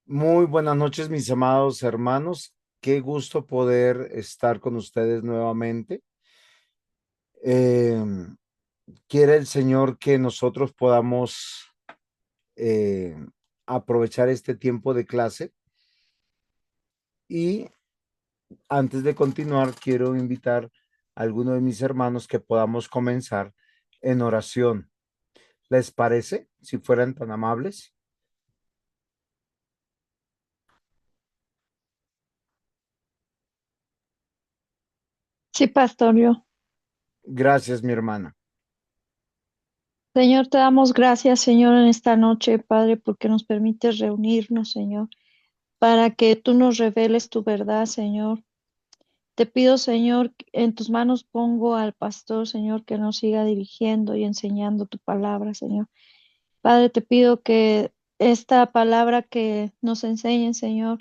Muy buenas noches, mis amados hermanos. Qué gusto poder estar con ustedes nuevamente. Eh, Quiere el Señor que nosotros podamos eh, aprovechar este tiempo de clase y antes de continuar, quiero invitar a alguno de mis hermanos que podamos comenzar en oración. ¿Les parece? Si fueran tan amables. Sí, pastorio. Gracias, mi hermana. Señor, te damos gracias, Señor, en esta noche, Padre, porque nos permites reunirnos, Señor, para que tú nos reveles tu verdad, Señor. Te pido, Señor, en tus manos pongo al pastor, Señor, que nos siga dirigiendo y enseñando tu palabra, Señor. Padre, te pido que esta palabra que nos enseñen, Señor,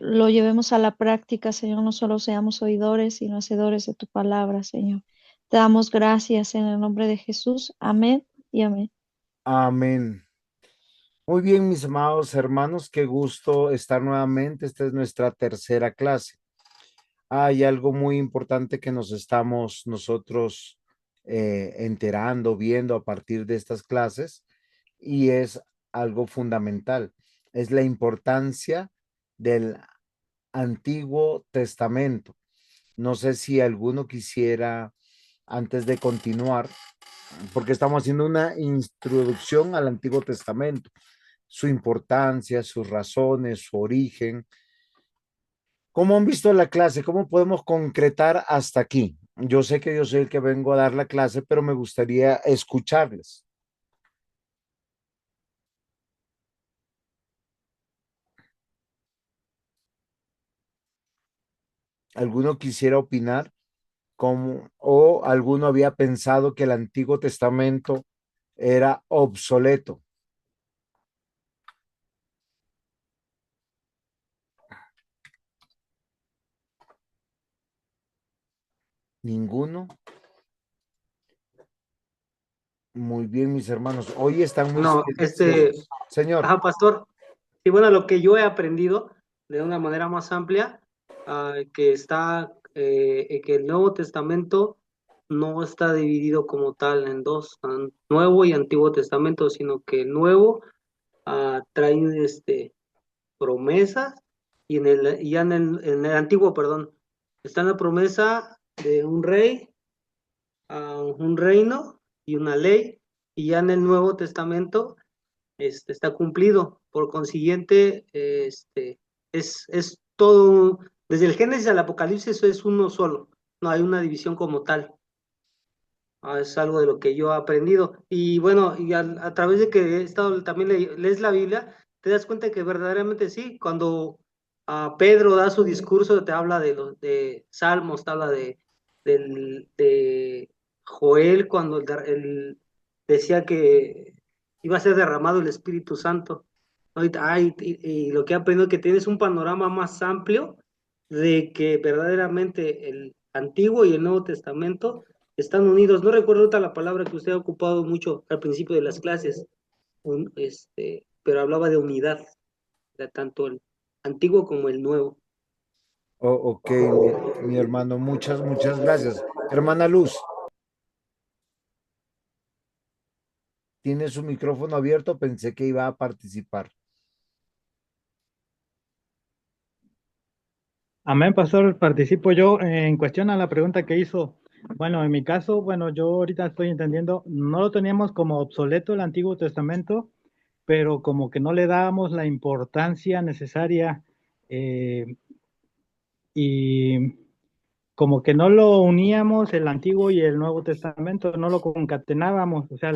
lo llevemos a la práctica, Señor, no solo seamos oidores, sino hacedores de tu palabra, Señor. Te damos gracias en el nombre de Jesús. Amén y amén. Amén. Muy bien, mis amados hermanos, qué gusto estar nuevamente. Esta es nuestra tercera clase. Hay algo muy importante que nos estamos nosotros enterando, viendo a partir de estas clases y es algo fundamental. Es la importancia del Antiguo Testamento. No sé si alguno quisiera, antes de continuar, porque estamos haciendo una introducción al Antiguo Testamento, su importancia, sus razones, su origen. ¿Cómo han visto la clase? ¿Cómo podemos concretar hasta aquí? Yo sé que yo soy el que vengo a dar la clase, pero me gustaría escucharles. ¿Alguno quisiera opinar? ¿Cómo, o alguno había pensado que el Antiguo Testamento era obsoleto? ¿Ninguno? Muy bien, mis hermanos. Hoy están muy No, silenciosos. Señor, pastor. Y bueno, lo que yo he aprendido de una manera más amplia, que está, que el Nuevo Testamento no está dividido como tal en dos, Nuevo y Antiguo Testamento, sino que el Nuevo trae promesas y ya en el Antiguo, perdón, está la promesa de un rey, un reino y una ley, y ya en el Nuevo Testamento está cumplido. Por consiguiente, es todo, desde el Génesis al Apocalipsis es uno solo, no hay una división como tal. Es algo de lo que yo he aprendido. Y bueno, a través de que he estado también lees la Biblia, te das cuenta que verdaderamente sí, cuando Pedro da su discurso, te habla de los de Salmos, te habla de Joel, cuando decía que iba a ser derramado el Espíritu Santo. Ahorita, y lo que he aprendido es que tienes un panorama más amplio de que verdaderamente el Antiguo y el Nuevo Testamento están unidos. No recuerdo ahorita la palabra que usted ha ocupado mucho al principio de las clases, pero hablaba de unidad, de tanto el antiguo como el nuevo. ok, mi hermano, muchas gracias. Hermana Luz, tiene su micrófono abierto, pensé que iba a participar. Amén, pastor. Participo yo en cuestión a la pregunta que hizo. Bueno, en mi caso, bueno, yo ahorita estoy entendiendo, no lo teníamos como obsoleto el Antiguo Testamento, pero como que no le dábamos la importancia necesaria eh, y como que no lo uníamos el Antiguo y el Nuevo Testamento, no lo concatenábamos, o sea,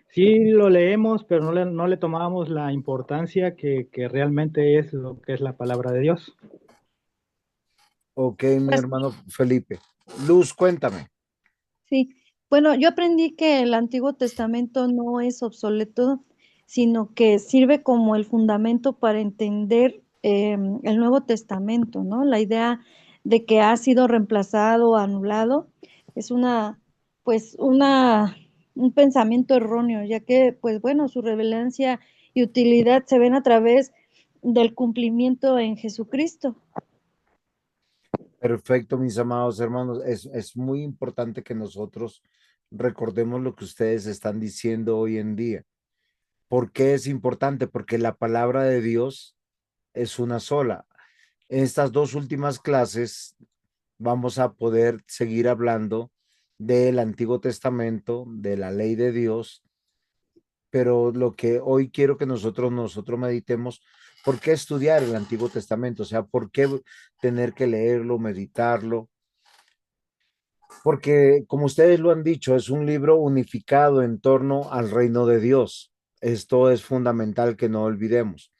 sí lo leemos, pero no le tomábamos la importancia que realmente es lo que es la palabra de Dios. Ok, mi Pues hermano Felipe. Luz, cuéntame. sí, bueno, yo aprendí que el Antiguo Testamento no es obsoleto, sino que sirve como el fundamento para entender el Nuevo Testamento, ¿no? La idea de que ha sido reemplazado o anulado es pues, un pensamiento erróneo, ya que, pues bueno, su relevancia y utilidad se ven a través del cumplimiento en Jesucristo. Perfecto, mis amados hermanos. Es muy importante que nosotros recordemos lo que ustedes están diciendo hoy en día. ¿Por qué es importante? Porque la palabra de Dios es una sola. En estas dos últimas clases vamos a poder seguir hablando del Antiguo Testamento, de la ley de Dios, pero lo que hoy quiero que nosotros meditemos, ¿por qué estudiar el Antiguo Testamento? O sea, ¿por qué tener que leerlo, meditarlo? Porque, como ustedes lo han dicho, es un libro unificado en torno al reino de Dios. Esto es fundamental que no olvidemos.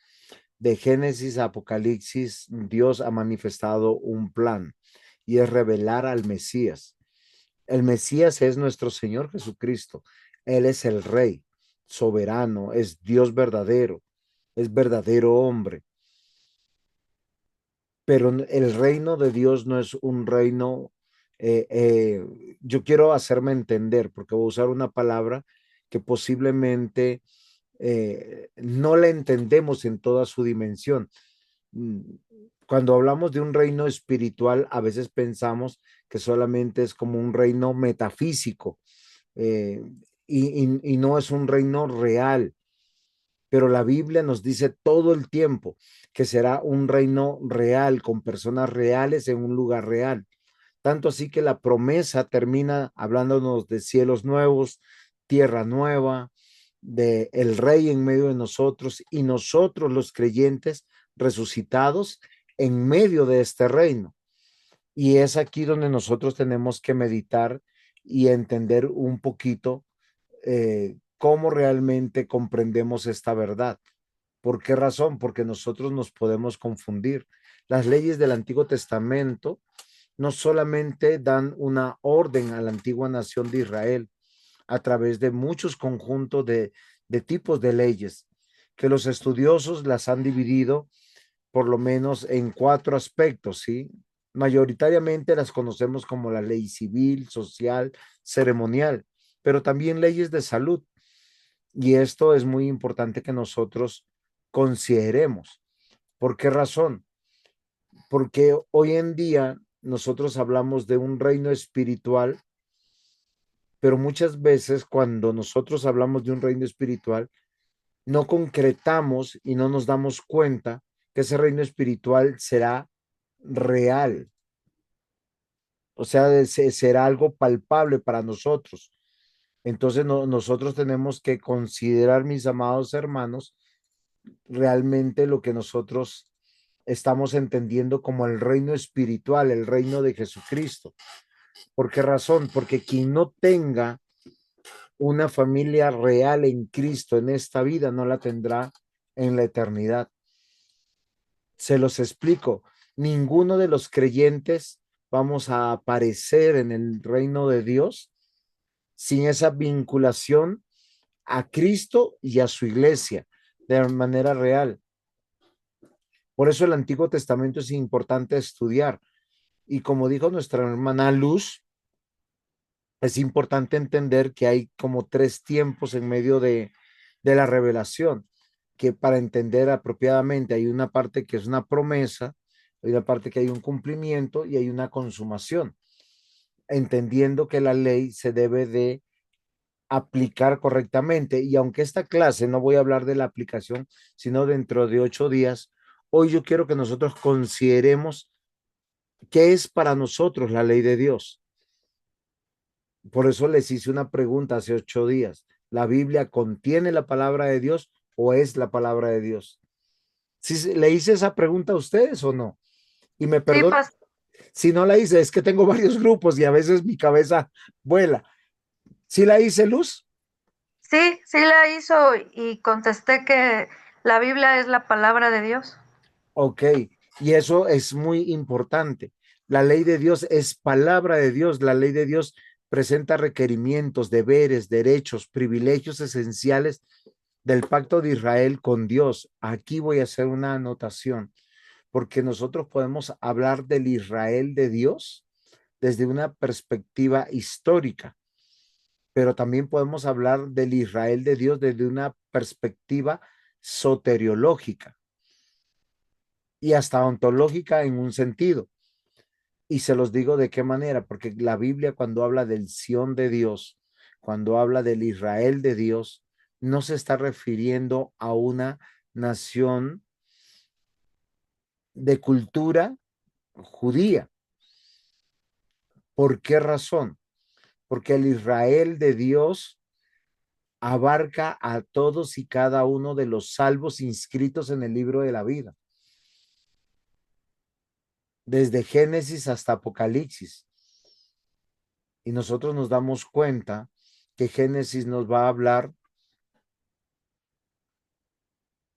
De Génesis a Apocalipsis, Dios ha manifestado un plan y es revelar al Mesías. El Mesías es nuestro Señor Jesucristo. Él es el Rey soberano, es Dios verdadero, es verdadero hombre. Pero el reino de Dios no es un reino, yo quiero hacerme entender, porque voy a usar una palabra que posiblemente no la entendemos en toda su dimensión. Mm, Cuando hablamos de un reino espiritual, a veces pensamos que solamente es como un reino metafísico, eh, y no es un reino real, pero la Biblia nos dice todo el tiempo que será un reino real, con personas reales en un lugar real. Tanto así que la promesa termina hablándonos de cielos nuevos, tierra nueva, de el rey en medio de nosotros y nosotros los creyentes resucitados en medio de este reino. Y es aquí donde nosotros tenemos que meditar y entender un poquito cómo realmente comprendemos esta verdad. ¿Por qué razón? Porque nosotros nos podemos confundir. Las leyes del Antiguo Testamento no solamente dan una orden a la antigua nación de Israel a través de muchos conjuntos de tipos de leyes, que los estudiosos las han dividido por lo menos en cuatro aspectos, ¿sí? Mayoritariamente las conocemos como la ley civil, social, ceremonial, pero también leyes de salud. Y esto es muy importante que nosotros consideremos. ¿Por qué razón? Porque hoy en día nosotros hablamos de un reino espiritual, pero muchas veces cuando nosotros hablamos de un reino espiritual, no concretamos y no nos damos cuenta que ese reino espiritual será real, o sea, será algo palpable para nosotros. Entonces nosotros tenemos que considerar, mis amados hermanos, realmente lo que nosotros estamos entendiendo como el reino espiritual, el reino de Jesucristo. ¿Por qué razón? Porque quien no tenga una familia real en Cristo en esta vida no la tendrá en la eternidad. Se los explico. Ninguno de los creyentes vamos a aparecer en el reino de Dios sin esa vinculación a Cristo y a su iglesia de manera real. Por eso el Antiguo Testamento es importante estudiar. Y como dijo nuestra hermana Luz, es importante entender que hay como tres tiempos en medio de la revelación, que para entender apropiadamente hay una parte que es una promesa, hay una parte que hay un cumplimiento y hay una consumación, entendiendo que la ley se debe de aplicar correctamente. Y aunque esta clase no voy a hablar de la aplicación, sino dentro de 8 días, hoy yo quiero que nosotros consideremos qué es para nosotros la ley de Dios. Por eso les hice una pregunta hace 8 días. ¿La Biblia contiene la palabra de Dios o es la palabra de Dios? ¿Sí le hice esa pregunta a ustedes o no? Y me Sí, perdonan si no la hice, es que tengo varios grupos y a veces mi cabeza vuela. ¿Sí la hice, Luz? sí, sí la hizo y contesté que la Biblia es la palabra de Dios. Ok, y eso es muy importante. La ley de Dios es palabra de Dios. La ley de Dios presenta requerimientos, deberes, derechos, privilegios esenciales del pacto de Israel con Dios. Aquí voy a hacer una anotación, porque nosotros podemos hablar del Israel de Dios desde una perspectiva histórica, pero también podemos hablar del Israel de Dios desde una perspectiva soteriológica. y hasta ontológica en un sentido. Y se los digo de qué manera, porque la Biblia cuando habla del Sión de Dios, cuando habla del Israel de Dios, no se está refiriendo a una nación de cultura judía. ¿Por qué razón? Porque el Israel de Dios abarca a todos y cada uno de los salvos inscritos en el libro de la vida, desde Génesis hasta Apocalipsis. Y nosotros nos damos cuenta que Génesis nos va a hablar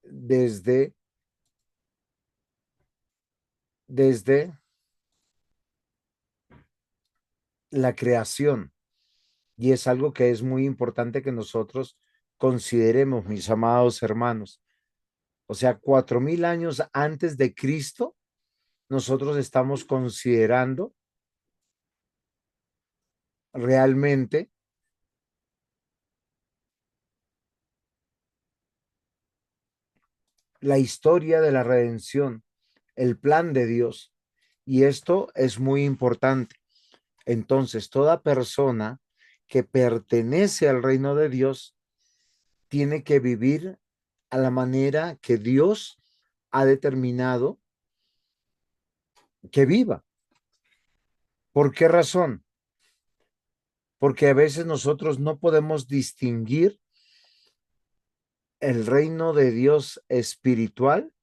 desde la creación. Y es algo que es muy importante que nosotros consideremos, mis amados hermanos. O sea, 4000 años antes de Cristo, nosotros estamos considerando realmente la historia de la redención, el plan de Dios. Y esto es muy importante. Entonces, toda persona que pertenece al reino de Dios tiene que vivir a la manera que Dios ha determinado que viva. ¿Por qué razón? Porque a veces nosotros no podemos distinguir el reino de Dios espiritual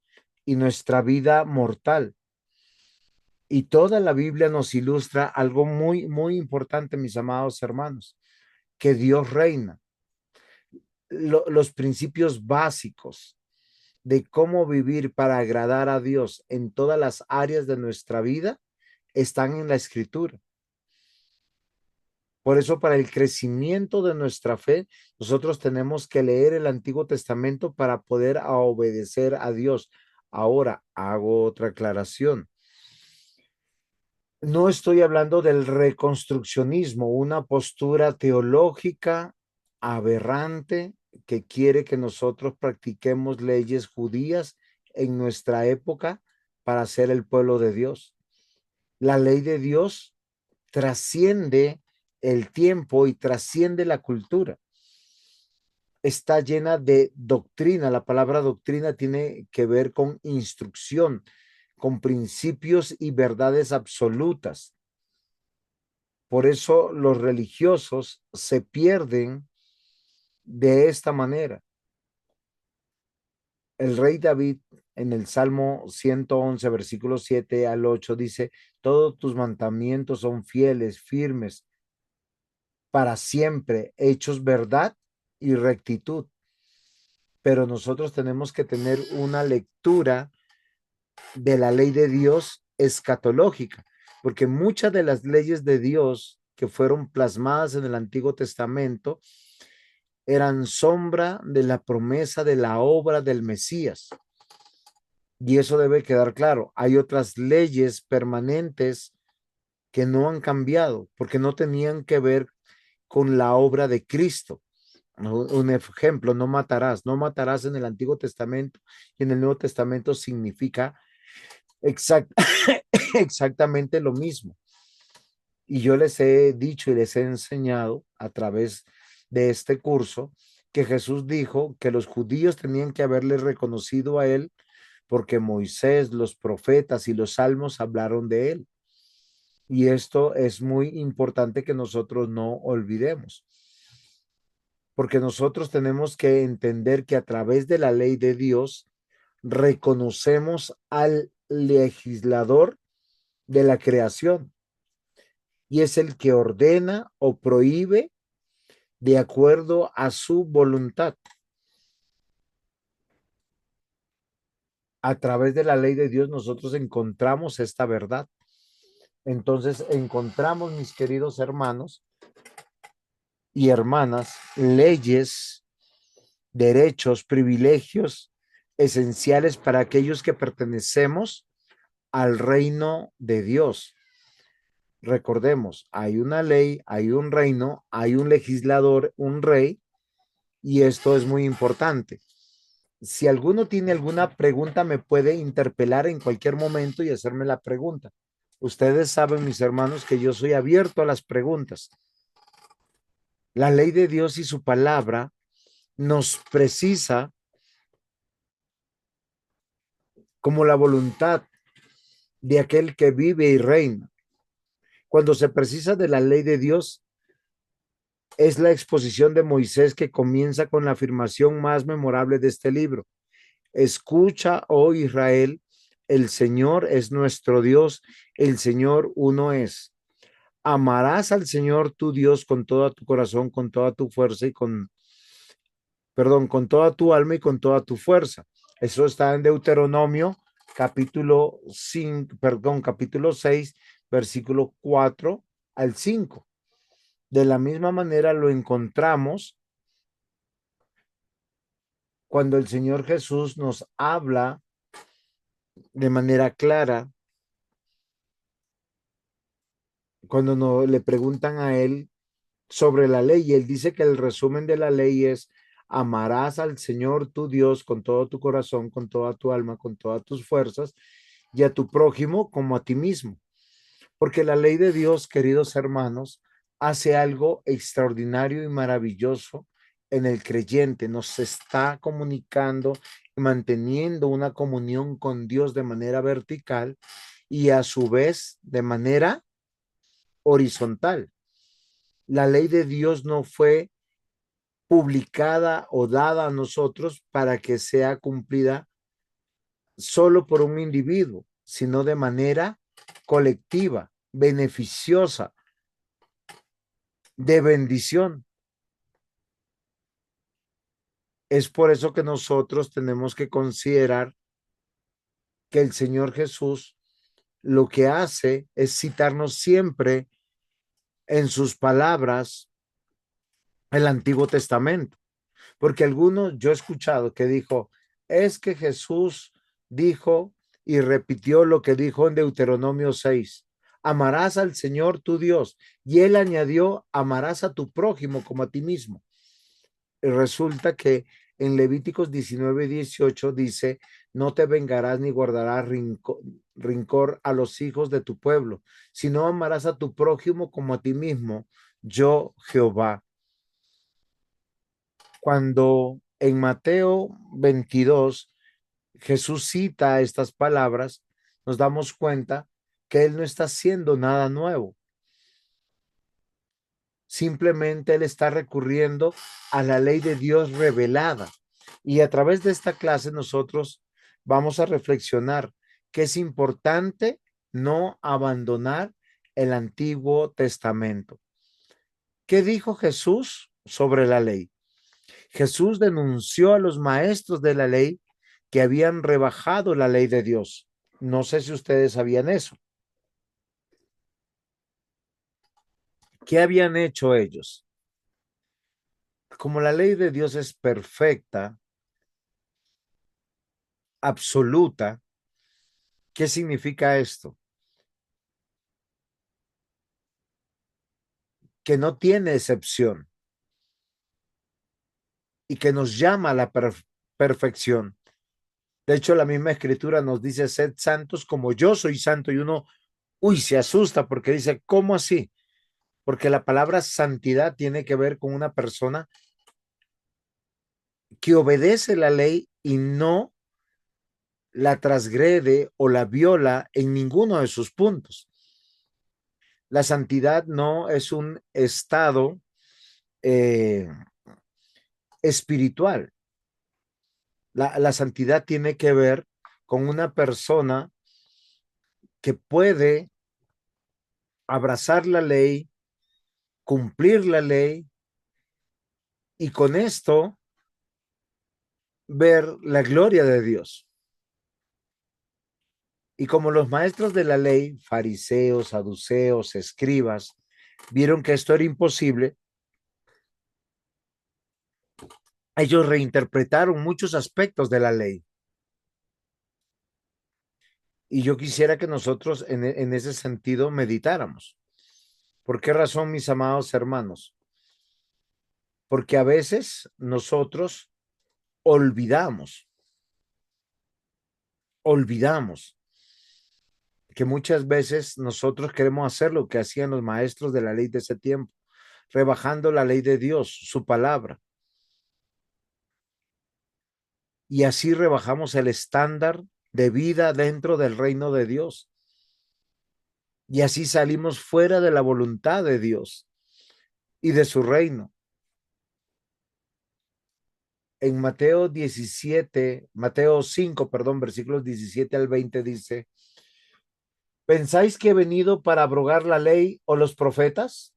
y nuestra vida mortal. Y toda la Biblia nos ilustra algo muy, muy importante, mis amados hermanos, que Dios reina. Los principios básicos de cómo vivir para agradar a Dios en todas las áreas de nuestra vida están en la Escritura. Por eso, para el crecimiento de nuestra fe, nosotros tenemos que leer el Antiguo Testamento para poder obedecer a Dios. Ahora, hago otra aclaración. No estoy hablando del reconstruccionismo, una postura teológica aberrante que quiere que nosotros practiquemos leyes judías en nuestra época para ser el pueblo de Dios. La ley de Dios trasciende el tiempo y trasciende la cultura. Está llena de doctrina. La palabra doctrina tiene que ver con instrucción, con principios y verdades absolutas. Por eso los religiosos se pierden de esta manera. El rey David en el Salmo 111, versículos 7 al 8 dice, todos tus mandamientos son fieles, firmes, para siempre, hechos verdad y rectitud. Pero nosotros tenemos que tener una lectura de la ley de Dios escatológica, porque muchas de las leyes de Dios que fueron plasmadas en el Antiguo Testamento eran sombra de la promesa de la obra del Mesías. Y eso debe quedar claro. Hay otras leyes permanentes que no han cambiado porque no tenían que ver con la obra de Cristo. Un ejemplo, no matarás. No matarás en el Antiguo Testamento y en el Nuevo Testamento significa exactamente lo mismo. Y yo les he dicho y les he enseñado a través de este curso que Jesús dijo que los judíos tenían que haberle reconocido a él porque Moisés, los profetas y los salmos hablaron de él. Y esto es muy importante que nosotros no olvidemos, porque nosotros tenemos que entender que a través de la ley de Dios reconocemos al legislador de la creación y es el que ordena o prohíbe de acuerdo a su voluntad. A través de la ley de Dios nosotros encontramos esta verdad. Entonces encontramos, mis queridos hermanos y hermanas, leyes, derechos, privilegios esenciales para aquellos que pertenecemos al reino de Dios. Recordemos, hay una ley, hay un reino, hay un legislador, un rey, y esto es muy importante. Si alguno tiene alguna pregunta, me puede interpelar en cualquier momento y hacerme la pregunta. Ustedes saben, mis hermanos, que yo soy abierto a las preguntas. La ley de Dios y su palabra nos precisa como la voluntad de aquel que vive y reina. Cuando se precisa de la ley de Dios, es la exposición de Moisés que comienza con la afirmación más memorable de este libro. Escucha, oh Israel, el Señor es nuestro Dios, el Señor uno es. Amarás al Señor tu Dios con todo tu corazón, con toda tu fuerza y con toda tu alma y con toda tu fuerza. Eso está en Deuteronomio capítulo 5, capítulo 6, versículo 4 al 5. De la misma manera lo encontramos cuando el Señor Jesús nos habla de manera clara, cuando no, le preguntan a él sobre la ley, y él dice que el resumen de la ley es: amarás al Señor tu Dios con todo tu corazón, con toda tu alma, con todas tus fuerzas, y a tu prójimo como a ti mismo. Porque la ley de Dios, queridos hermanos, hace algo extraordinario y maravilloso en el creyente. Nos está comunicando y manteniendo una comunión con Dios de manera vertical y a su vez de manera horizontal. La ley de Dios no fue publicada o dada a nosotros para que sea cumplida solo por un individuo, sino de manera colectiva, beneficiosa, de bendición. Es por eso que nosotros tenemos que considerar que el Señor Jesús lo que hace es citarnos siempre en sus palabras el Antiguo Testamento. Porque algunos, yo he escuchado que dijo, es que Jesús dijo y repitió lo que dijo en Deuteronomio 6, amarás al Señor tu Dios. Y él añadió, amarás a tu prójimo como a ti mismo. Y resulta que en Levíticos 19:18 dice, no te vengarás ni guardarás rincor a los hijos de tu pueblo, sino amarás a tu prójimo como a ti mismo, yo Jehová. Cuando en Mateo 22 Jesús cita estas palabras, nos damos cuenta que él no está haciendo nada nuevo. Simplemente él está recurriendo a la ley de Dios revelada. Y a través de esta clase nosotros vamos a reflexionar que es importante no abandonar el Antiguo Testamento. ¿Qué dijo Jesús sobre la ley? Jesús denunció a los maestros de la ley que habían rebajado la ley de Dios. No sé si ustedes sabían eso. ¿Qué habían hecho ellos? Como la ley de Dios es perfecta, absoluta, ¿qué significa esto? Que no tiene excepción y que nos llama a la perfección. De hecho, la misma escritura nos dice, sed santos como yo soy santo, y uno, se asusta porque dice, ¿cómo así? Porque la palabra santidad tiene que ver con una persona que obedece la ley y no la transgrede o la viola en ninguno de sus puntos. La santidad no es un estado espiritual. La santidad tiene que ver con una persona que puede abrazar la ley, cumplir la ley y con esto ver la gloria de Dios. Y como los maestros de la ley, fariseos, saduceos, escribas, vieron que esto era imposible, ellos reinterpretaron muchos aspectos de la ley. Y yo quisiera que nosotros en ese sentido meditáramos. ¿Por qué razón, mis amados hermanos? Porque a veces nosotros olvidamos olvidamos que muchas veces nosotros queremos hacer lo que hacían los maestros de la ley de ese tiempo, rebajando la ley de Dios, su palabra. Y así rebajamos el estándar de vida dentro del reino de Dios. Y así salimos fuera de la voluntad de Dios y de su reino. En Mateo 5, perdón, versículos 17 al 20 dice: ¿pensáis que he venido para abrogar la ley o los profetas?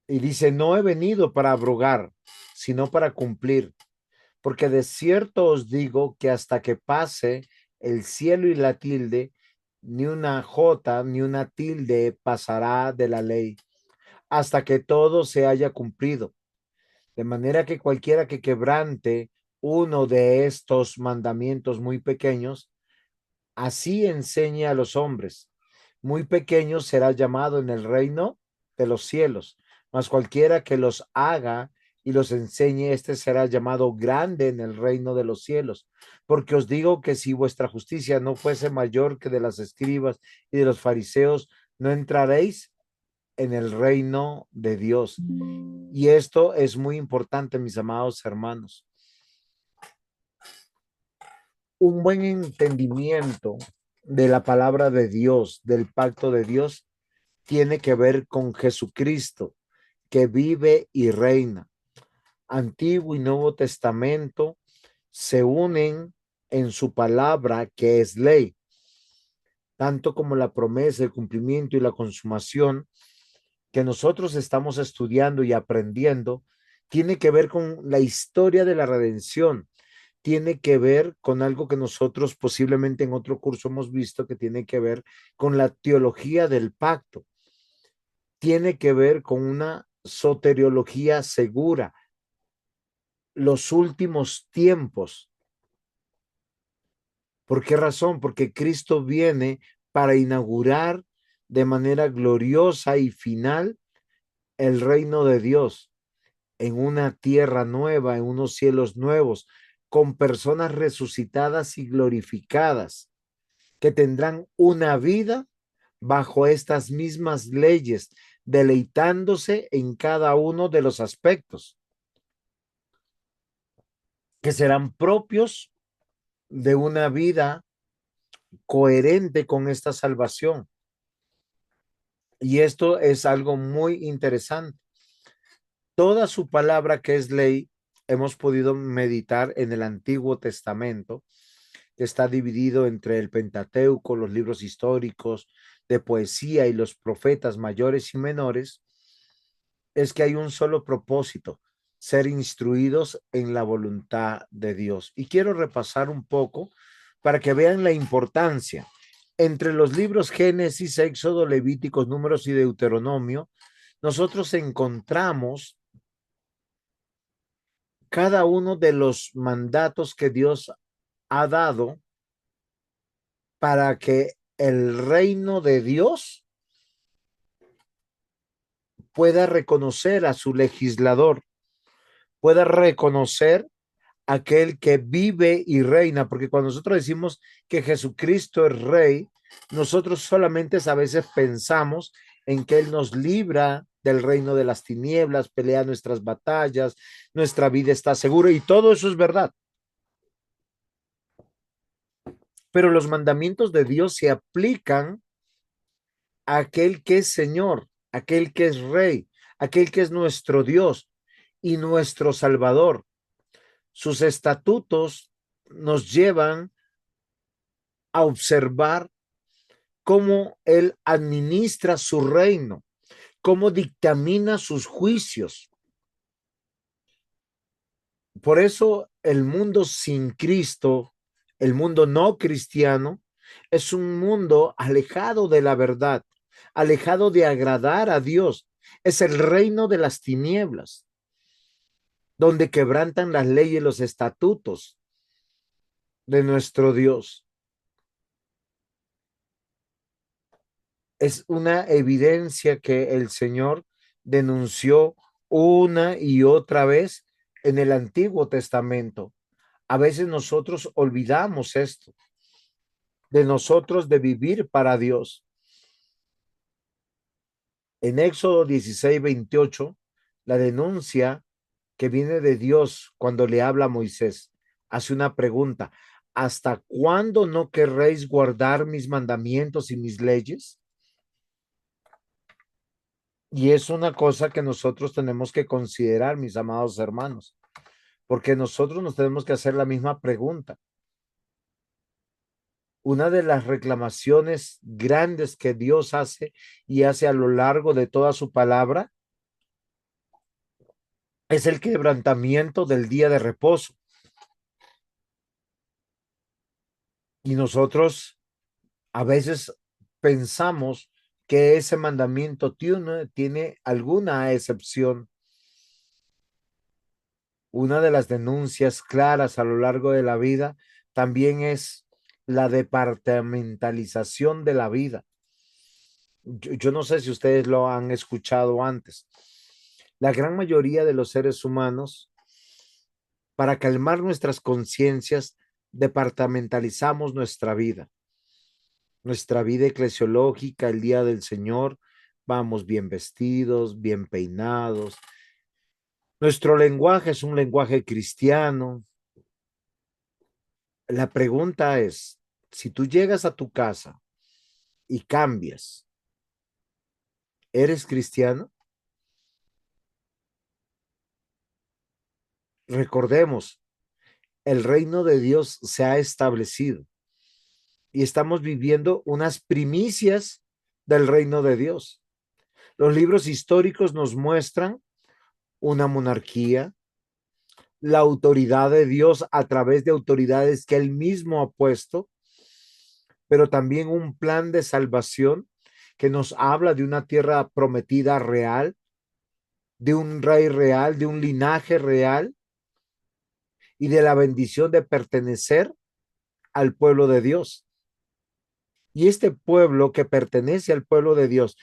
Y dice: no he venido para abrogar, sino para cumplir. Porque de cierto os digo que hasta que pase el cielo y la tilde, ni una jota ni una tilde pasará de la ley, hasta que todo se haya cumplido. De manera que cualquiera que quebrante uno de estos mandamientos muy pequeños, así enseñe a los hombres, muy pequeño será llamado en el reino de los cielos, mas cualquiera que los haga y los enseñe, este será llamado grande en el reino de los cielos. Porque os digo que si vuestra justicia no fuese mayor que de las escribas y de los fariseos, no entraréis en el reino de Dios. Y esto es muy importante, mis amados hermanos. Un buen entendimiento de la palabra de Dios, del pacto de Dios, tiene que ver con Jesucristo, que vive y reina. Antiguo y Nuevo Testamento se unen en su palabra, que es ley, tanto como la promesa, el cumplimiento y la consumación que nosotros estamos estudiando y aprendiendo, tiene que ver con la historia de la redención, tiene que ver con algo que nosotros posiblemente en otro curso hemos visto, que tiene que ver con la teología del pacto, tiene que ver con una soteriología segura, los últimos tiempos. ¿Por qué razón? Porque Cristo viene para inaugurar de manera gloriosa y final el reino de Dios en una tierra nueva, en unos cielos nuevos, con personas resucitadas y glorificadas, que tendrán una vida bajo estas mismas leyes, deleitándose en cada uno de los aspectos que serán propios de una vida coherente con esta salvación. Y esto es algo muy interesante. Toda su palabra, que es ley, hemos podido meditar en el Antiguo Testamento, que está dividido entre el Pentateuco, los libros históricos de poesía y los profetas mayores y menores. Es que hay un solo propósito: ser instruidos en la voluntad de Dios. Y quiero repasar un poco para que vean la importancia. Entre los libros Génesis, Éxodo, Levíticos, Números y Deuteronomio, nosotros encontramos cada uno de los mandatos que Dios ha dado para que el reino de Dios pueda reconocer a su legislador, pueda reconocer a aquel que vive y reina, porque cuando nosotros decimos que Jesucristo es rey, nosotros solamente a veces pensamos en que Él nos libra del reino de las tinieblas, pelea nuestras batallas, nuestra vida está segura, y todo eso es verdad. Pero los mandamientos de Dios se aplican a aquel que es Señor, aquel que es Rey, aquel que es nuestro Dios y nuestro Salvador. Sus estatutos nos llevan a observar cómo Él administra su reino, cómo dictamina sus juicios. Por eso el mundo sin Cristo, el mundo no cristiano, es un mundo alejado de la verdad, alejado de agradar a Dios. Es el reino de las tinieblas, donde quebrantan las leyes y los estatutos de nuestro Dios. Es una evidencia que el Señor denunció una y otra vez en el Antiguo Testamento. A veces nosotros olvidamos esto, de nosotros de vivir para Dios. En Éxodo 16:28, la denuncia que viene de Dios cuando le habla a Moisés, hace una pregunta: ¿hasta cuándo no querréis guardar mis mandamientos y mis leyes? Y es una cosa que nosotros tenemos que considerar, mis amados hermanos, porque nosotros nos tenemos que hacer la misma pregunta. Una de las reclamaciones grandes que Dios hace y hace a lo largo de toda su palabra es el quebrantamiento del día de reposo. Y nosotros a veces pensamos que ese mandamiento tiene alguna excepción. Una de las denuncias claras a lo largo de la vida también es la departamentalización de la vida. Yo no sé si ustedes lo han escuchado antes. La gran mayoría de los seres humanos, para calmar nuestras conciencias, departamentalizamos nuestra vida eclesiológica, el día del Señor, vamos bien vestidos, bien peinados. Nuestro lenguaje es un lenguaje cristiano. La pregunta es, si tú llegas a tu casa y cambias, ¿eres cristiano? Recordemos, el reino de Dios se ha establecido y estamos viviendo unas primicias del reino de Dios. Los libros históricos nos muestran una monarquía, la autoridad de Dios a través de autoridades que él mismo ha puesto, pero también un plan de salvación que nos habla de una tierra prometida real, de un rey real, de un linaje real y de la bendición de pertenecer al pueblo de Dios. Y este pueblo que pertenece al pueblo de Dios,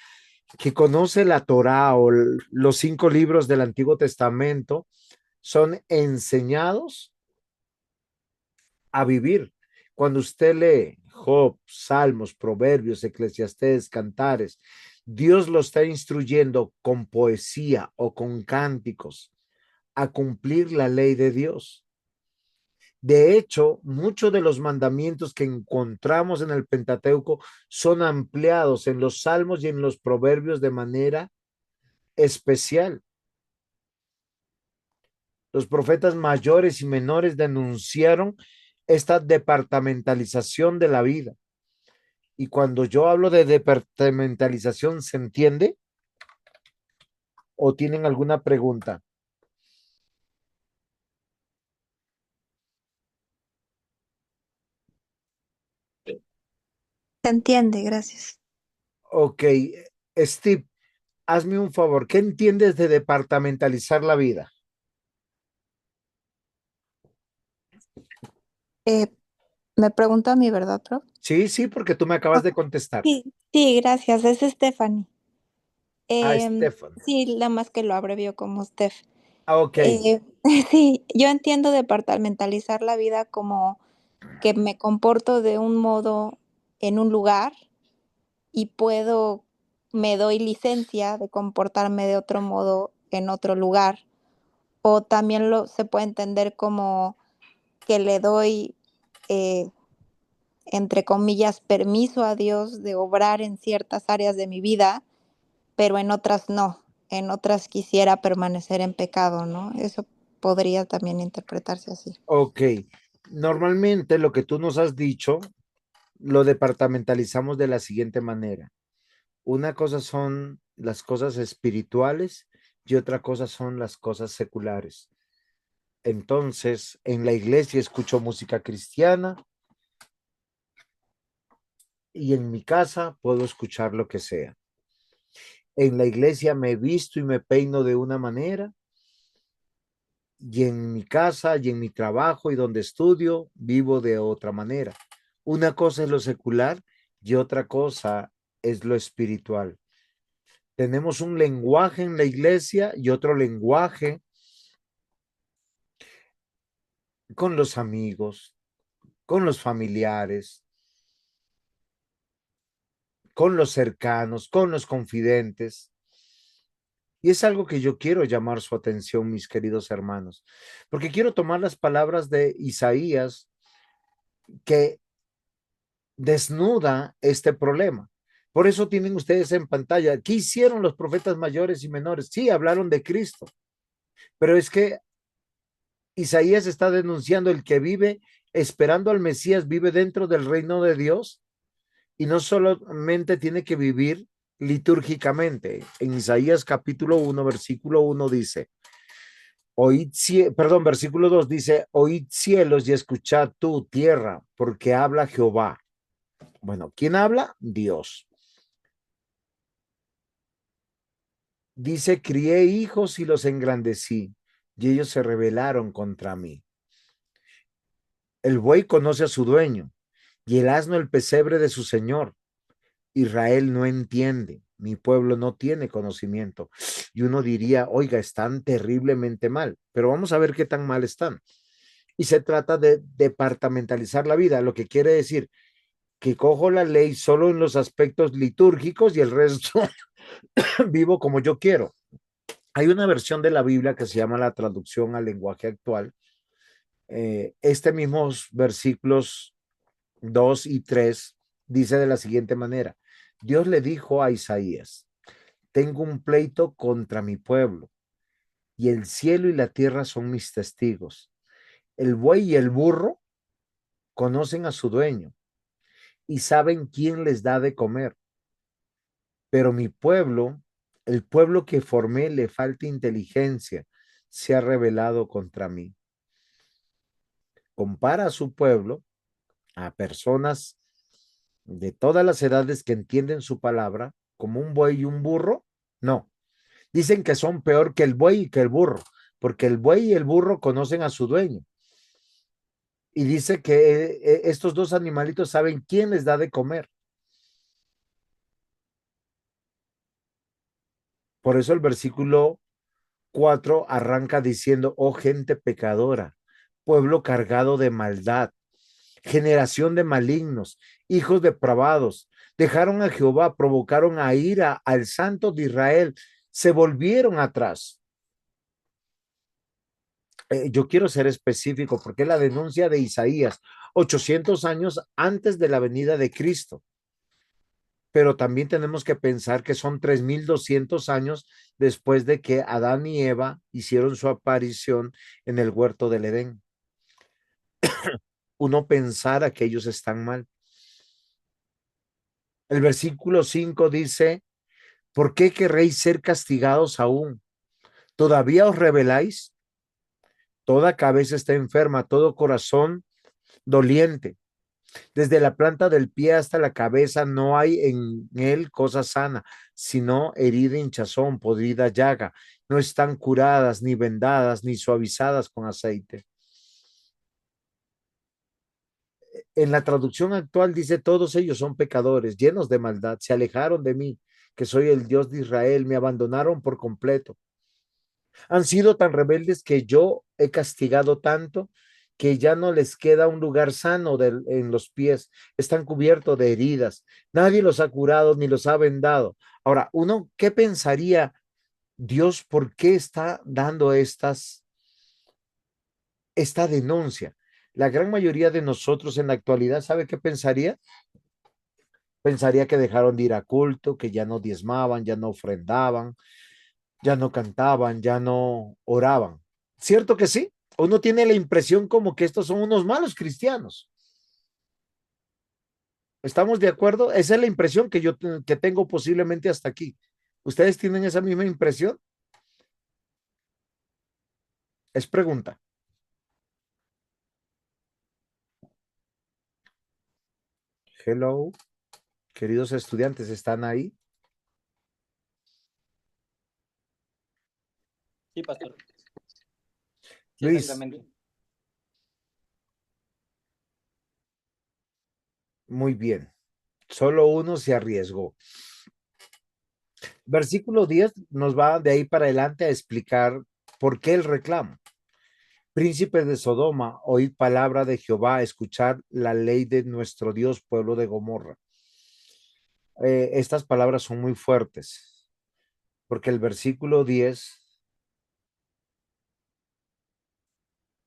que conoce la Torá o los 5 libros del Antiguo Testamento, son enseñados a vivir. Cuando usted lee Job, Salmos, Proverbios, Eclesiastés, Cantares, Dios lo está instruyendo con poesía o con cánticos a cumplir la ley de Dios. De hecho, muchos de los mandamientos que encontramos en el Pentateuco son ampliados en los Salmos y en los Proverbios de manera especial. Los profetas mayores y menores denunciaron esta departamentalización de la vida. Y cuando yo hablo de departamentalización, ¿se entiende? ¿O tienen alguna pregunta? Se entiende, gracias. Ok, Steve, hazme un favor. ¿Qué entiendes de departamentalizar la vida? Eh, Me pregunta a mí, ¿verdad, prof? Sí, sí, porque tú me acabas Oh, de contestar. sí, sí, gracias. Es Stephanie. Ah, Em, Stefan. sí, nada más que lo abrevió como Steph. Ah, ok, Eh, sí, yo entiendo departamentalizar la vida como que me comporto de un modo en un lugar y me doy licencia de comportarme de otro modo en otro lugar. O también se puede entender como que le doy, eh, entre comillas, permiso a Dios de obrar en ciertas áreas de mi vida, pero en otras no. En otras quisiera permanecer en pecado, ¿no? Eso podría también interpretarse así. ok. Normalmente lo que tú nos has dicho lo departamentalizamos de la siguiente manera. Una cosa son las cosas espirituales y otra cosa son las cosas seculares. Entonces, en la iglesia escucho música cristiana y en mi casa puedo escuchar lo que sea. En la iglesia me visto y me peino de una manera y en mi casa y en mi trabajo y donde estudio vivo de otra manera. Una cosa es lo secular y otra cosa es lo espiritual. Tenemos un lenguaje en la iglesia y otro lenguaje con los amigos, con los familiares, con los cercanos, con los confidentes. Y es algo que yo quiero llamar su atención, mis queridos hermanos, porque quiero tomar las palabras de Isaías que desnuda este problema. Por eso tienen ustedes en pantalla, ¿qué hicieron los profetas mayores y menores? Sí, hablaron de Cristo, pero es que Isaías está denunciando el que vive esperando al Mesías, vive dentro del reino de Dios y no solamente tiene que vivir litúrgicamente. En Isaías capítulo 1, versículo 1 dice, versículo 2 dice, oíd cielos y escuchad tú tierra, porque habla Jehová. Bueno, ¿quién habla? Dios. Dice, crié hijos y los engrandecí, y ellos se rebelaron contra mí. El buey conoce a su dueño, y el asno el pesebre de su señor. Israel no entiende, mi pueblo no tiene conocimiento. Y uno diría, oiga, están terriblemente mal, pero vamos a ver qué tan mal están. Y se trata de departamentalizar la vida, lo que quiere decir que cojo la ley solo en los aspectos litúrgicos y el resto vivo como yo quiero. Hay una versión de la Biblia que se llama la traducción al lenguaje actual. Este mismos versículos 2 y 3 dice de la siguiente manera, Dios le dijo a Isaías, tengo un pleito contra mi pueblo y el cielo y la tierra son mis testigos. El buey y el burro conocen a su dueño y saben quién les da de comer, pero mi pueblo, el pueblo que formé, le falta inteligencia, se ha rebelado contra mí. Compara a su pueblo a personas de todas las edades que entienden su palabra como un buey y un burro. No, dicen que son peor que el buey y que el burro, porque el buey y el burro conocen a su dueño. Y dice que estos dos animalitos saben quién les da de comer. Por eso el versículo 4 arranca diciendo, oh gente pecadora, pueblo cargado de maldad, generación de malignos, hijos depravados, dejaron a Jehová, provocaron a ira al Santo de Israel, se volvieron atrás. Yo quiero ser específico porque es la denuncia de Isaías, 800 años antes de la venida de Cristo. Pero también tenemos que pensar que son 3200 años después de que Adán y Eva hicieron su aparición en el huerto del Edén. Uno pensara que ellos están mal. El versículo 5 dice, ¿por qué querréis ser castigados aún? ¿Todavía os rebeláis? Toda cabeza está enferma, todo corazón doliente. Desde la planta del pie hasta la cabeza no hay en él cosa sana, sino herida, hinchazón, podrida llaga. No están curadas, ni vendadas, ni suavizadas con aceite. En la traducción actual dice, todos ellos son pecadores, llenos de maldad, se alejaron de mí, que soy el Dios de Israel, me abandonaron por completo. Han sido tan rebeldes que yo he castigado tanto que ya no les queda un lugar sano en los pies, están cubiertos de heridas, nadie los ha curado ni los ha vendado. Ahora, uno, ¿qué pensaría Dios? ¿Por qué está dando esta denuncia? La gran mayoría de nosotros en la actualidad, ¿sabe qué pensaría? Pensaría que dejaron de ir a culto, que ya no diezmaban, ya no ofrendaban, ya no cantaban, ya no oraban. ¿Cierto que sí? Uno tiene la impresión como que estos son unos malos cristianos. ¿Estamos de acuerdo? Esa es la impresión que yo que tengo posiblemente hasta aquí. ¿Ustedes tienen esa misma impresión? Es pregunta. Hello, queridos estudiantes, ¿están ahí? Sí, pastor. Sí, Luis, exactamente. muy bien. Solo uno se arriesgó. Versículo 10 nos va de ahí para adelante a explicar por qué el reclamo. Príncipes de Sodoma, oíd palabra de Jehová, escuchar la ley de nuestro Dios, pueblo de Gomorra. Estas palabras son muy fuertes, porque el versículo 10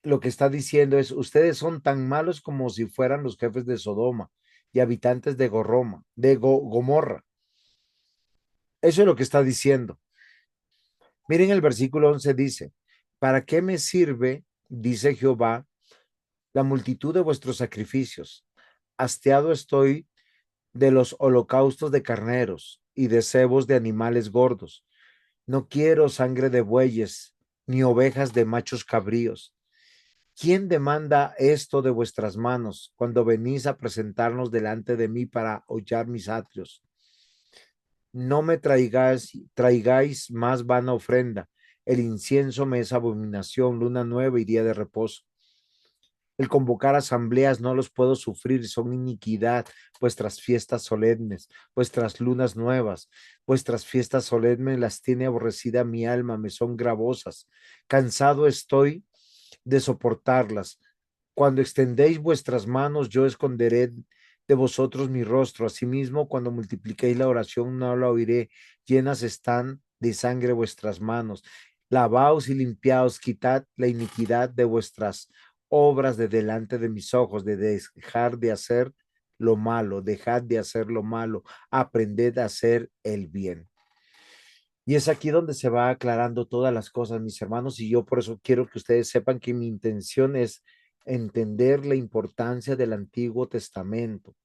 lo que está diciendo es, ustedes son tan malos como si fueran los jefes de Sodoma y habitantes de Gomorra. Eso es lo que está diciendo. Miren el versículo 11 dice, ¿para qué me sirve, dice Jehová, la multitud de vuestros sacrificios? Hastiado estoy de los holocaustos de carneros y de cebos de animales gordos. No quiero sangre de bueyes, ni ovejas de machos cabríos. ¿Quién demanda esto de vuestras manos cuando venís a presentarnos delante de mí para hollar mis atrios? No me traigáis más vana ofrenda. El incienso me es abominación, luna nueva y día de reposo. El convocar asambleas no los puedo sufrir, son iniquidad vuestras fiestas solemnes, vuestras lunas nuevas, vuestras fiestas solemnes las tiene aborrecida mi alma, me son gravosas. Cansado estoy de soportarlas. Cuando extendéis vuestras manos, yo esconderé de vosotros mi rostro. Asimismo, cuando multipliquéis la oración, no la oiré. Llenas están de sangre vuestras manos. Lavaos y limpiaos, quitad la iniquidad de vuestras obras de delante de mis ojos, de dejar de hacer lo malo, dejad de hacer lo malo, aprended a hacer el bien. Y es aquí donde se va aclarando todas las cosas, mis hermanos, y yo por eso quiero que ustedes sepan que mi intención es entender la importancia del Antiguo Testamento,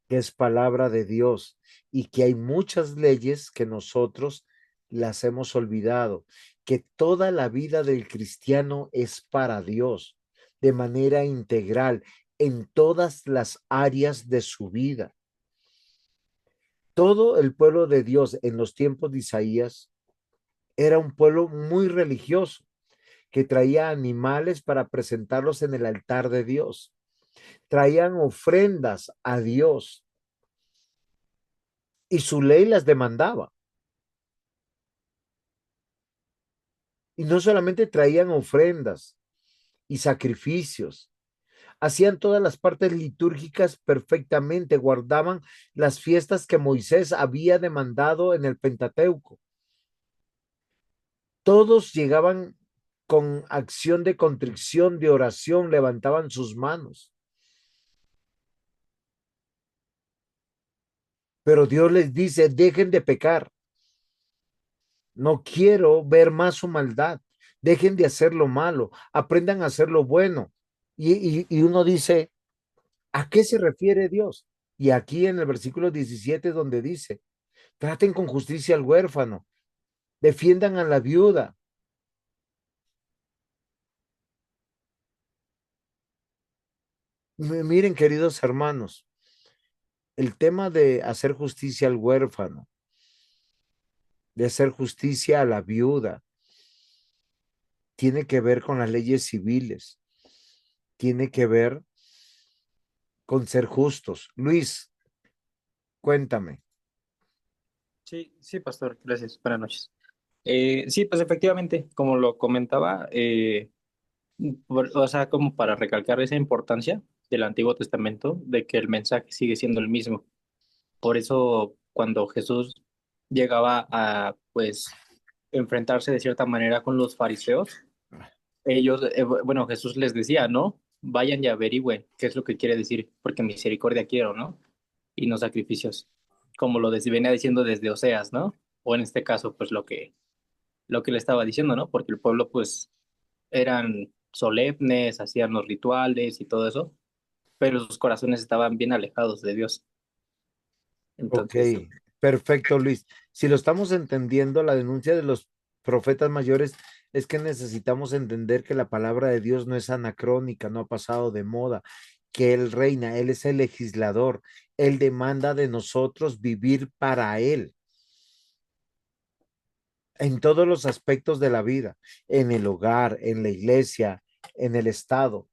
que es palabra de Dios, y que hay muchas leyes que nosotros las hemos olvidado, que toda la vida del cristiano es para Dios, de manera integral, en todas las áreas de su vida. Todo el pueblo de Dios en los tiempos de Isaías era un pueblo muy religioso que traía animales para presentarlos en el altar de Dios. Traían ofrendas a Dios y su ley las demandaba. Y no solamente traían ofrendas y sacrificios, hacían todas las partes litúrgicas perfectamente, guardaban las fiestas que Moisés había demandado en el Pentateuco. Todos llegaban con acción de contrición, de oración, levantaban sus manos. Pero Dios les dice, dejen de pecar. No quiero ver más su maldad. Dejen de hacer lo malo. Aprendan a hacer lo bueno. Y uno dice, ¿a qué se refiere Dios? Y aquí en el versículo 17 donde dice, traten con justicia al huérfano. Defiendan a la viuda. Miren, queridos hermanos, el tema de hacer justicia al huérfano, de hacer justicia a la viuda, tiene que ver con las leyes civiles, tiene que ver con ser justos. Luis, cuéntame. Sí, sí, pastor, gracias. Buenas noches. Sí, pues efectivamente, como lo comentaba, o sea, como para recalcar esa importancia del Antiguo Testamento, de que el mensaje sigue siendo el mismo. Por eso, cuando Jesús llegaba a, pues, enfrentarse de cierta manera con los fariseos, ellos, bueno, Jesús les decía, ¿no? Vayan y averigüen qué es lo que quiere decir, porque misericordia quiero, ¿no? Y no sacrificios, como venía diciendo desde Oseas, ¿no? O en este caso, pues lo que le estaba diciendo, ¿no? Porque el pueblo, pues, eran solemnes, hacían los rituales y todo eso, pero sus corazones estaban bien alejados de Dios. Ok, Entonces, perfecto, Luis. Si lo estamos entendiendo, la denuncia de los profetas mayores es que necesitamos entender que la palabra de Dios no es anacrónica, no ha pasado de moda, que Él reina, Él es el legislador, Él demanda de nosotros vivir para Él en todos los aspectos de la vida, en el hogar, en la iglesia, en el Estado.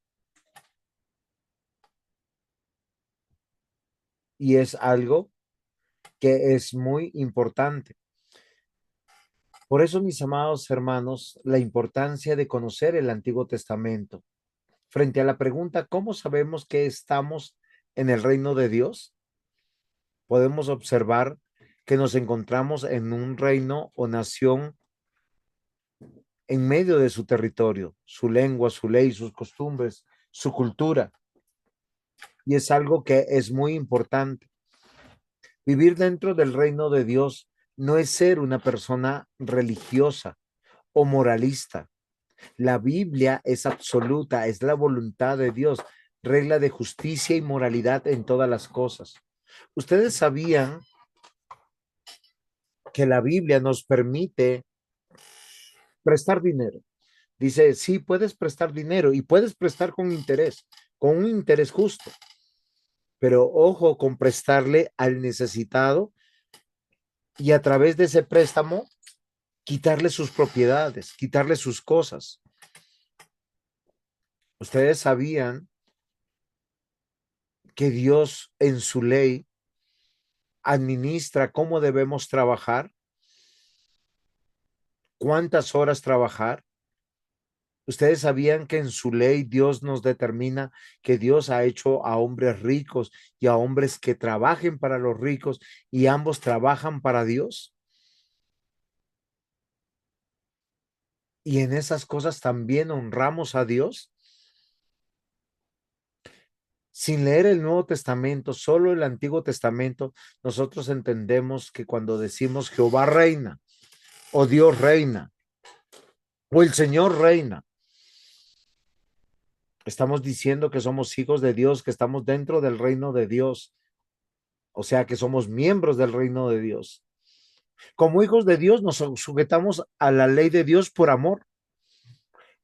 Y es algo que es muy importante. Por eso, mis amados hermanos, la importancia de conocer el Antiguo Testamento. Frente a la pregunta, ¿cómo sabemos que estamos en el reino de Dios? Podemos observar que nos encontramos en un reino o nación en medio de su territorio, su lengua, su ley, sus costumbres, su cultura. Y es algo que es muy importante. Vivir dentro del reino de Dios no es ser una persona religiosa o moralista. La Biblia es absoluta, es la voluntad de Dios, regla de justicia y moralidad en todas las cosas. ¿Ustedes sabían que la Biblia nos permite prestar dinero? Dice, sí, puedes prestar dinero y puedes prestar con un interés justo, pero ojo con prestarle al necesitado y a través de ese préstamo quitarle sus propiedades, quitarle sus cosas. Ustedes sabían que Dios en su ley administra cómo debemos trabajar, cuántas horas trabajar. Ustedes sabían que en su ley Dios nos determina que Dios ha hecho a hombres ricos y a hombres que trabajen para los ricos y ambos trabajan para Dios. Y en esas cosas también honramos a Dios. Sin leer el Nuevo Testamento, solo el Antiguo Testamento, nosotros entendemos que cuando decimos Jehová reina o Dios reina o el Señor reina, estamos diciendo que somos hijos de Dios, que estamos dentro del reino de Dios, o sea, que somos miembros del reino de Dios. Como hijos de Dios nos sujetamos a la ley de Dios por amor.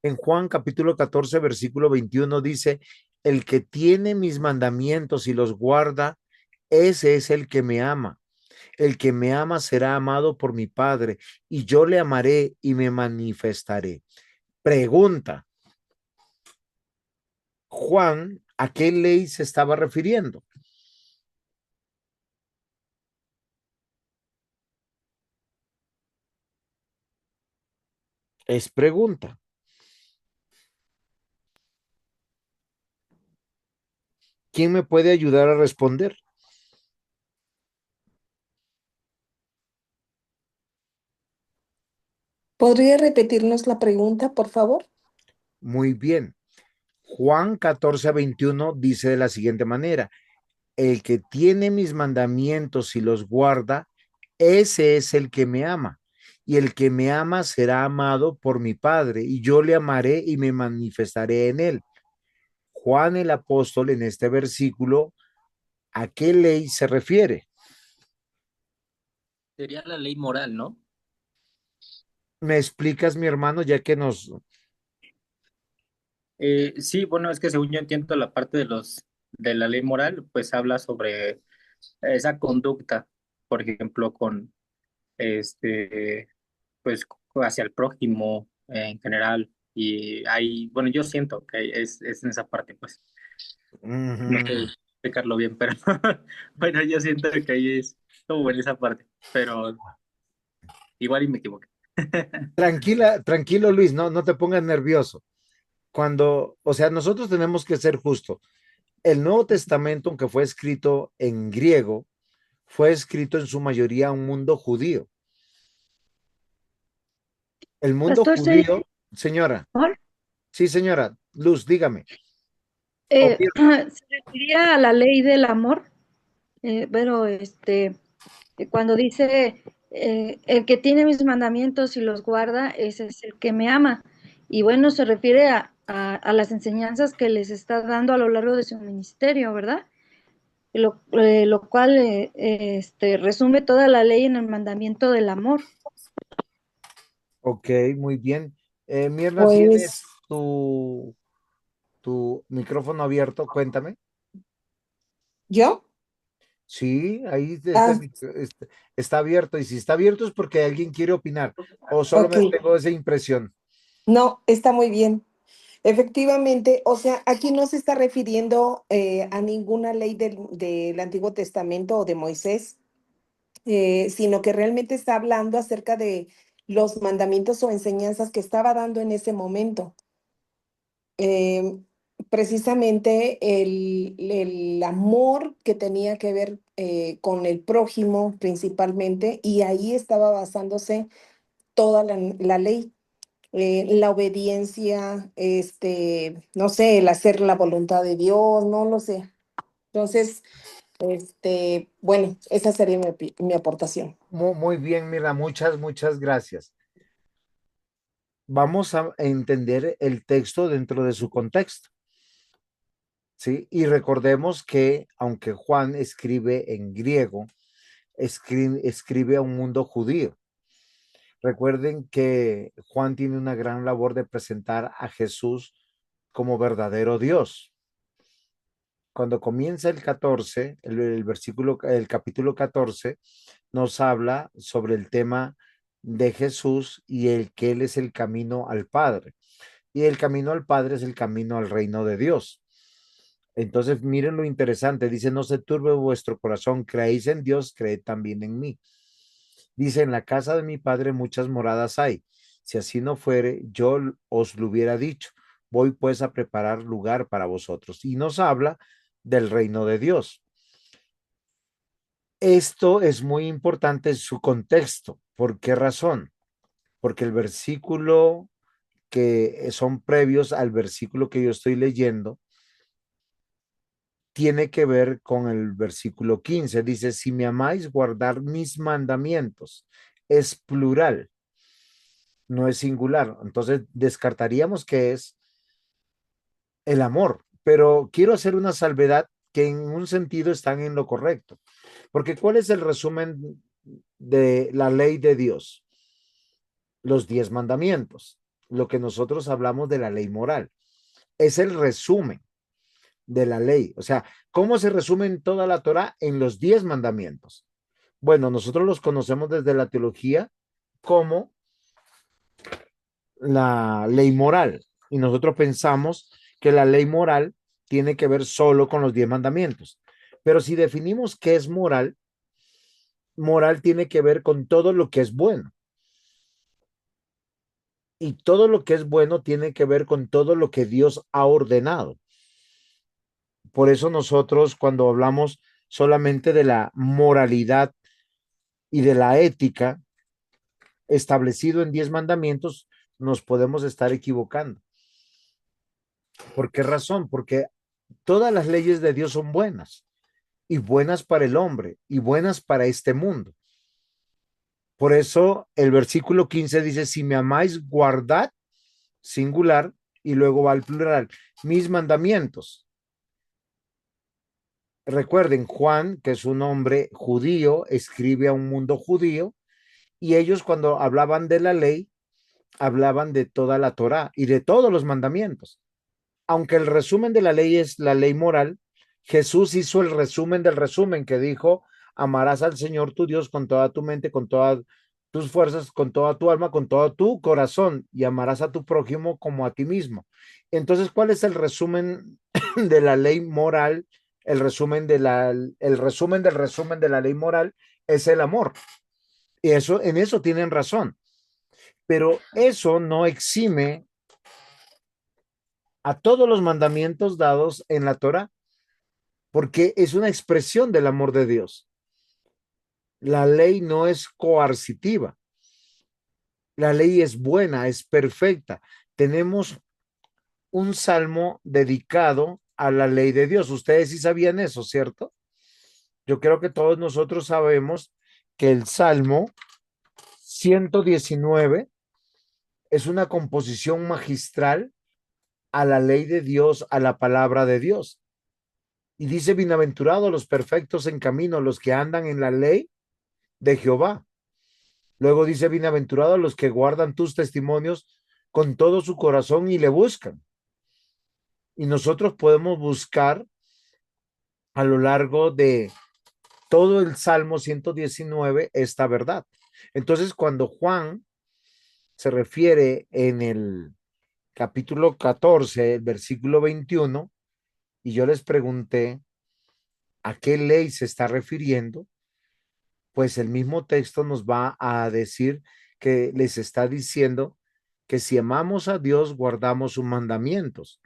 En Juan capítulo 14, versículo 21 dice, el que tiene mis mandamientos y los guarda, ese es el que me ama. El que me ama será amado por mi Padre, y yo le amaré y me manifestaré. Pregunta, Juan, ¿a qué ley se estaba refiriendo? Es pregunta. ¿Quién me puede ayudar a responder? ¿Podría repetirnos la pregunta, por favor? Muy bien. Juan 14:21 dice de la siguiente manera, el que tiene mis mandamientos y los guarda, ese es el que me ama. Y el que me ama será amado por mi Padre, y yo le amaré y me manifestaré en él. Juan el apóstol en este versículo, ¿a qué ley se refiere? Sería la ley moral, ¿no? ¿Me explicas, mi hermano, ya que nos... Sí, bueno, es que según yo entiendo la parte de la ley moral, pues habla sobre esa conducta, por ejemplo, con este, pues hacia el prójimo en general. Y ahí, bueno, yo siento que es en esa parte, pues, no sé Ujú. explicarlo bien, pero bueno, yo siento que ahí es como en esa parte, pero igual y me equivoqué. Tranquila, tranquilo, Luis, no, no te pongas nervioso. Cuando, o sea, nosotros tenemos que ser justos. El Nuevo Testamento, aunque fue escrito en griego, fue escrito en su mayoría a un mundo judío. El mundo Pastor, judío, señora, Señor, sí, señora, Luz, dígame. O bien, se refería a la ley del amor, pero cuando dice, el que tiene mis mandamientos y los guarda, ese es el que me ama. Y bueno, se refiere a las enseñanzas que les está dando a lo largo de su ministerio, ¿verdad? Lo cual resume toda la ley en el mandamiento del amor. ok, muy bien. Mirna, Pues ¿tienes tu micrófono abierto? Cuéntame. yo, Sí, ahí ah, está abierto. Y si está abierto es porque alguien quiere opinar. O solo ok, me tengo esa impresión. no, está muy bien. Efectivamente, o sea, aquí no se está refiriendo a ninguna ley del Antiguo Testamento o de Moisés, sino que realmente está hablando acerca de los mandamientos o enseñanzas que estaba dando en ese momento. Eh, Precisamente el amor que tenía que ver con el prójimo principalmente, y ahí estaba basándose toda la ley, la obediencia, no sé, el hacer la voluntad de Dios, no lo sé. Entonces, bueno, esa sería mi aportación. Muy bien, mira, muchas gracias. Vamos a entender el texto dentro de su contexto, ¿sí? Y recordemos que aunque Juan escribe en griego, escribe a un mundo judío. Recuerden que Juan tiene una gran labor de presentar a Jesús como verdadero Dios. Cuando comienza el 14, el capítulo 14, nos habla sobre el tema de Jesús y el que Él es el camino al Padre. Y el camino al Padre es el camino al reino de Dios. Entonces, miren lo interesante, dice, no se turbe vuestro corazón, creéis en Dios, creed también en mí. Dice, en la casa de mi Padre muchas moradas hay. Si así no fuere, yo os lo hubiera dicho. Voy pues a preparar lugar para vosotros. Y nos habla del reino de Dios. Esto es muy importante en su contexto. ¿Por qué razón? Porque el versículo que son previos al versículo que yo estoy leyendo tiene que ver con el versículo 15. Dice, si me amáis, guardar mis mandamientos. Es plural, no es singular. Entonces descartaríamos que es el amor, pero quiero hacer una salvedad que en un sentido están en lo correcto. Porque ¿cuál es el resumen de la ley de Dios? Los 10 mandamientos, lo que nosotros hablamos de la ley moral. Es el resumen de la ley. O sea, ¿cómo se resume en toda la Torah? En los 10 mandamientos. Bueno, nosotros los conocemos desde la teología como la ley moral. Y nosotros pensamos que la ley moral tiene que ver solo con los 10 mandamientos. Pero si definimos qué es moral, moral tiene que ver con todo lo que es bueno. Y todo lo que es bueno tiene que ver con todo lo que Dios ha ordenado. Por eso nosotros cuando hablamos solamente de la moralidad y de la ética establecido en 10 mandamientos, nos podemos estar equivocando. ¿Por qué razón? Porque todas las leyes de Dios son buenas y buenas para el hombre y buenas para este mundo. Por eso el versículo 15 dice, si me amáis, guardad, singular, y luego va al plural, mis mandamientos. Recuerden, Juan, que es un hombre judío, escribe a un mundo judío, y ellos cuando hablaban de la ley, hablaban de toda la Torá y de todos los mandamientos. Aunque el resumen de la ley es la ley moral, Jesús hizo el resumen del resumen que dijo, amarás al Señor tu Dios con toda tu mente, con todas tus fuerzas, con toda tu alma, con todo tu corazón, y amarás a tu prójimo como a ti mismo. Entonces, ¿cuál es el resumen de la ley moral? El resumen del resumen de la ley moral es el amor. Y eso, en eso tienen razón. Pero eso no exime a todos los mandamientos dados en la Torah, porque es una expresión del amor de Dios. La ley no es coercitiva. La ley es buena, es perfecta. Tenemos un salmo dedicado a la ley de Dios. Ustedes sí sabían eso, ¿cierto? Yo creo que todos nosotros sabemos que el Salmo 119 es una composición magistral a la ley de Dios, a la palabra de Dios. Y dice, bienaventurados los perfectos en camino, los que andan en la ley de Jehová. Luego dice, bienaventurados los que guardan tus testimonios con todo su corazón y le buscan. Y nosotros podemos buscar a lo largo de todo el Salmo 119 esta verdad. Entonces, cuando Juan se refiere en el capítulo 14, el versículo 21, y yo les pregunté a qué ley se está refiriendo, pues el mismo texto nos va a decir que les está diciendo que si amamos a Dios, guardamos sus mandamientos.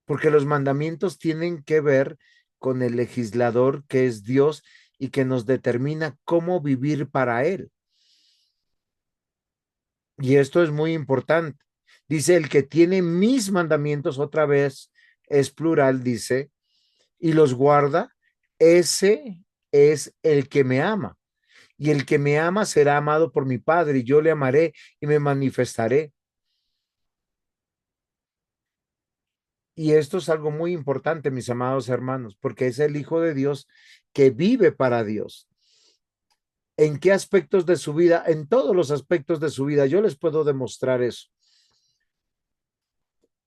Porque los mandamientos tienen que ver con el legislador que es Dios y que nos determina cómo vivir para Él. Y esto es muy importante. Dice, el que tiene mis mandamientos, otra vez es plural, dice, y los guarda, ese es el que me ama. Y el que me ama será amado por mi Padre, y yo le amaré y me manifestaré. Y esto es algo muy importante, mis amados hermanos, porque es el Hijo de Dios que vive para Dios. ¿En qué aspectos de su vida? En todos los aspectos de su vida. Yo les puedo demostrar eso.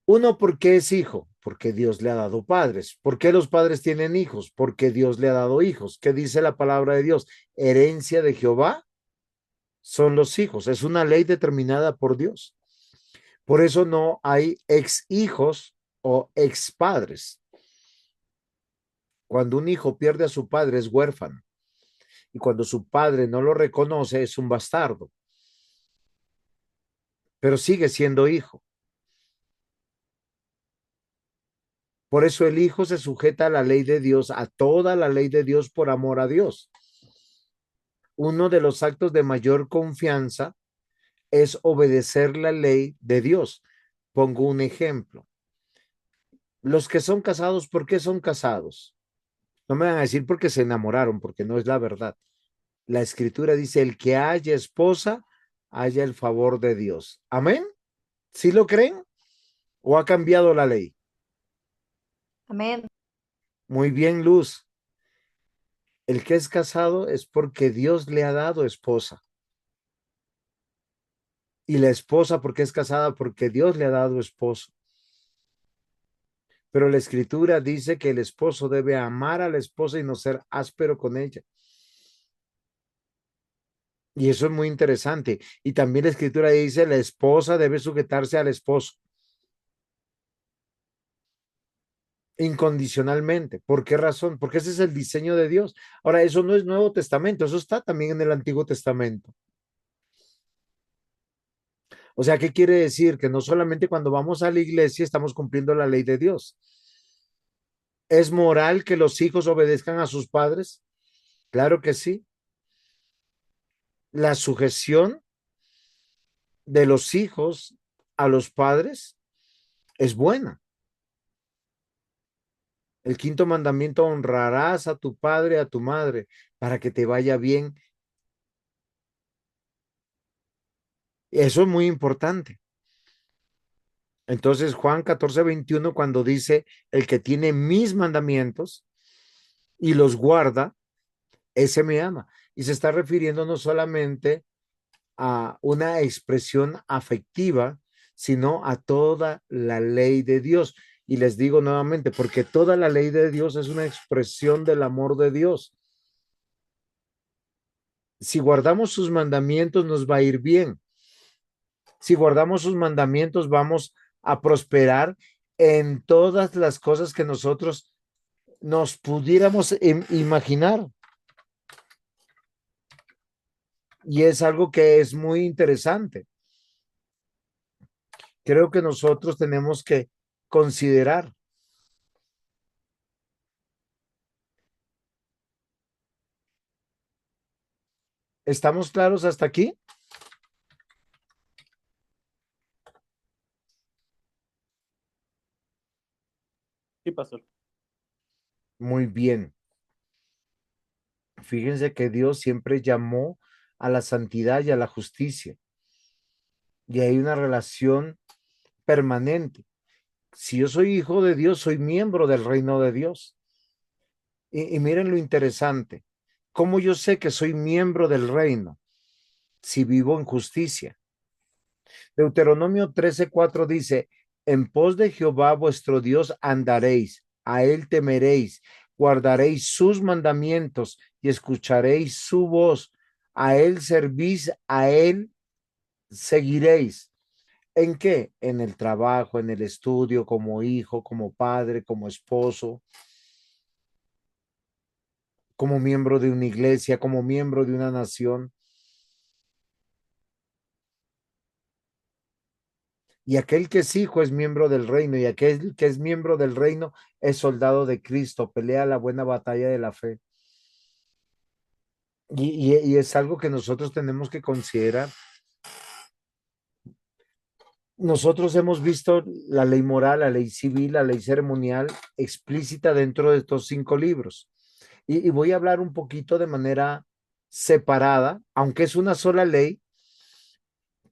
Uno, porque es hijo, porque Dios le ha dado padres. ¿Por qué los padres tienen hijos? Porque Dios le ha dado hijos. ¿Qué dice la palabra de Dios? Herencia de Jehová son los hijos. Es una ley determinada por Dios. Por eso no hay ex hijos o ex padres. Cuando un hijo pierde a su padre es huérfano. Y cuando su padre no lo reconoce es un bastardo. Pero sigue siendo hijo. Por eso el hijo se sujeta a la ley de Dios, a toda la ley de Dios por amor a Dios. Uno de los actos de mayor confianza es obedecer la ley de Dios. Pongo un ejemplo. Los que son casados, ¿por qué son casados? No me van a decir porque se enamoraron, porque no es la verdad. La escritura dice, el que haya esposa, haya el favor de Dios. Amén. ¿Sí lo creen? ¿O ha cambiado la ley? Amén. Muy bien, Luz. El que es casado es porque Dios le ha dado esposa. Y la esposa porque es casada porque Dios le ha dado esposo. Pero la escritura dice que el esposo debe amar a la esposa y no ser áspero con ella. Y eso es muy interesante. Y también la escritura dice la esposa debe sujetarse al esposo incondicionalmente. ¿Por qué razón? Porque ese es el diseño de Dios. Ahora, eso no es Nuevo Testamento, eso está también en el Antiguo Testamento. O sea, ¿qué quiere decir? Que no solamente cuando vamos a la iglesia estamos cumpliendo la ley de Dios. ¿Es moral que los hijos obedezcan a sus padres? Claro que sí. La sujeción de los hijos a los padres es buena. El quinto mandamiento, honrarás a tu padre, a tu madre, para que te vaya bien. Eso es muy importante. Entonces, Juan 14:21, cuando dice, el que tiene mis mandamientos y los guarda, ese me ama. Y se está refiriendo no solamente a una expresión afectiva, sino a toda la ley de Dios. Y les digo nuevamente, porque toda la ley de Dios es una expresión del amor de Dios. Si guardamos sus mandamientos, nos va a ir bien. Si guardamos sus mandamientos, vamos a prosperar en todas las cosas que nosotros nos pudiéramos imaginar. Y es algo que es muy interesante. Creo que nosotros tenemos que considerar. ¿Estamos claros hasta aquí? Sí, pastor. Muy bien. Fíjense que Dios siempre llamó a la santidad y a la justicia. Y hay una relación permanente. Si yo soy hijo de Dios, soy miembro del reino de Dios. Y miren lo interesante. ¿Cómo yo sé que soy miembro del reino? Si vivo en justicia. Deuteronomio 13:4 dice, en pos de Jehová vuestro Dios andaréis, a él temeréis, guardaréis sus mandamientos y escucharéis su voz, a él servís, a él seguiréis. ¿En qué? En el trabajo, en el estudio, como hijo, como padre, como esposo, como miembro de una iglesia, como miembro de una nación. Y aquel que es hijo es miembro del reino, y aquel que es miembro del reino es soldado de Cristo, pelea la buena batalla de la fe. Y es algo que nosotros tenemos que considerar. Nosotros hemos visto la ley moral, la ley civil, la ley ceremonial explícita dentro de estos 5 libros. Y voy a hablar un poquito de manera separada, aunque es una sola ley,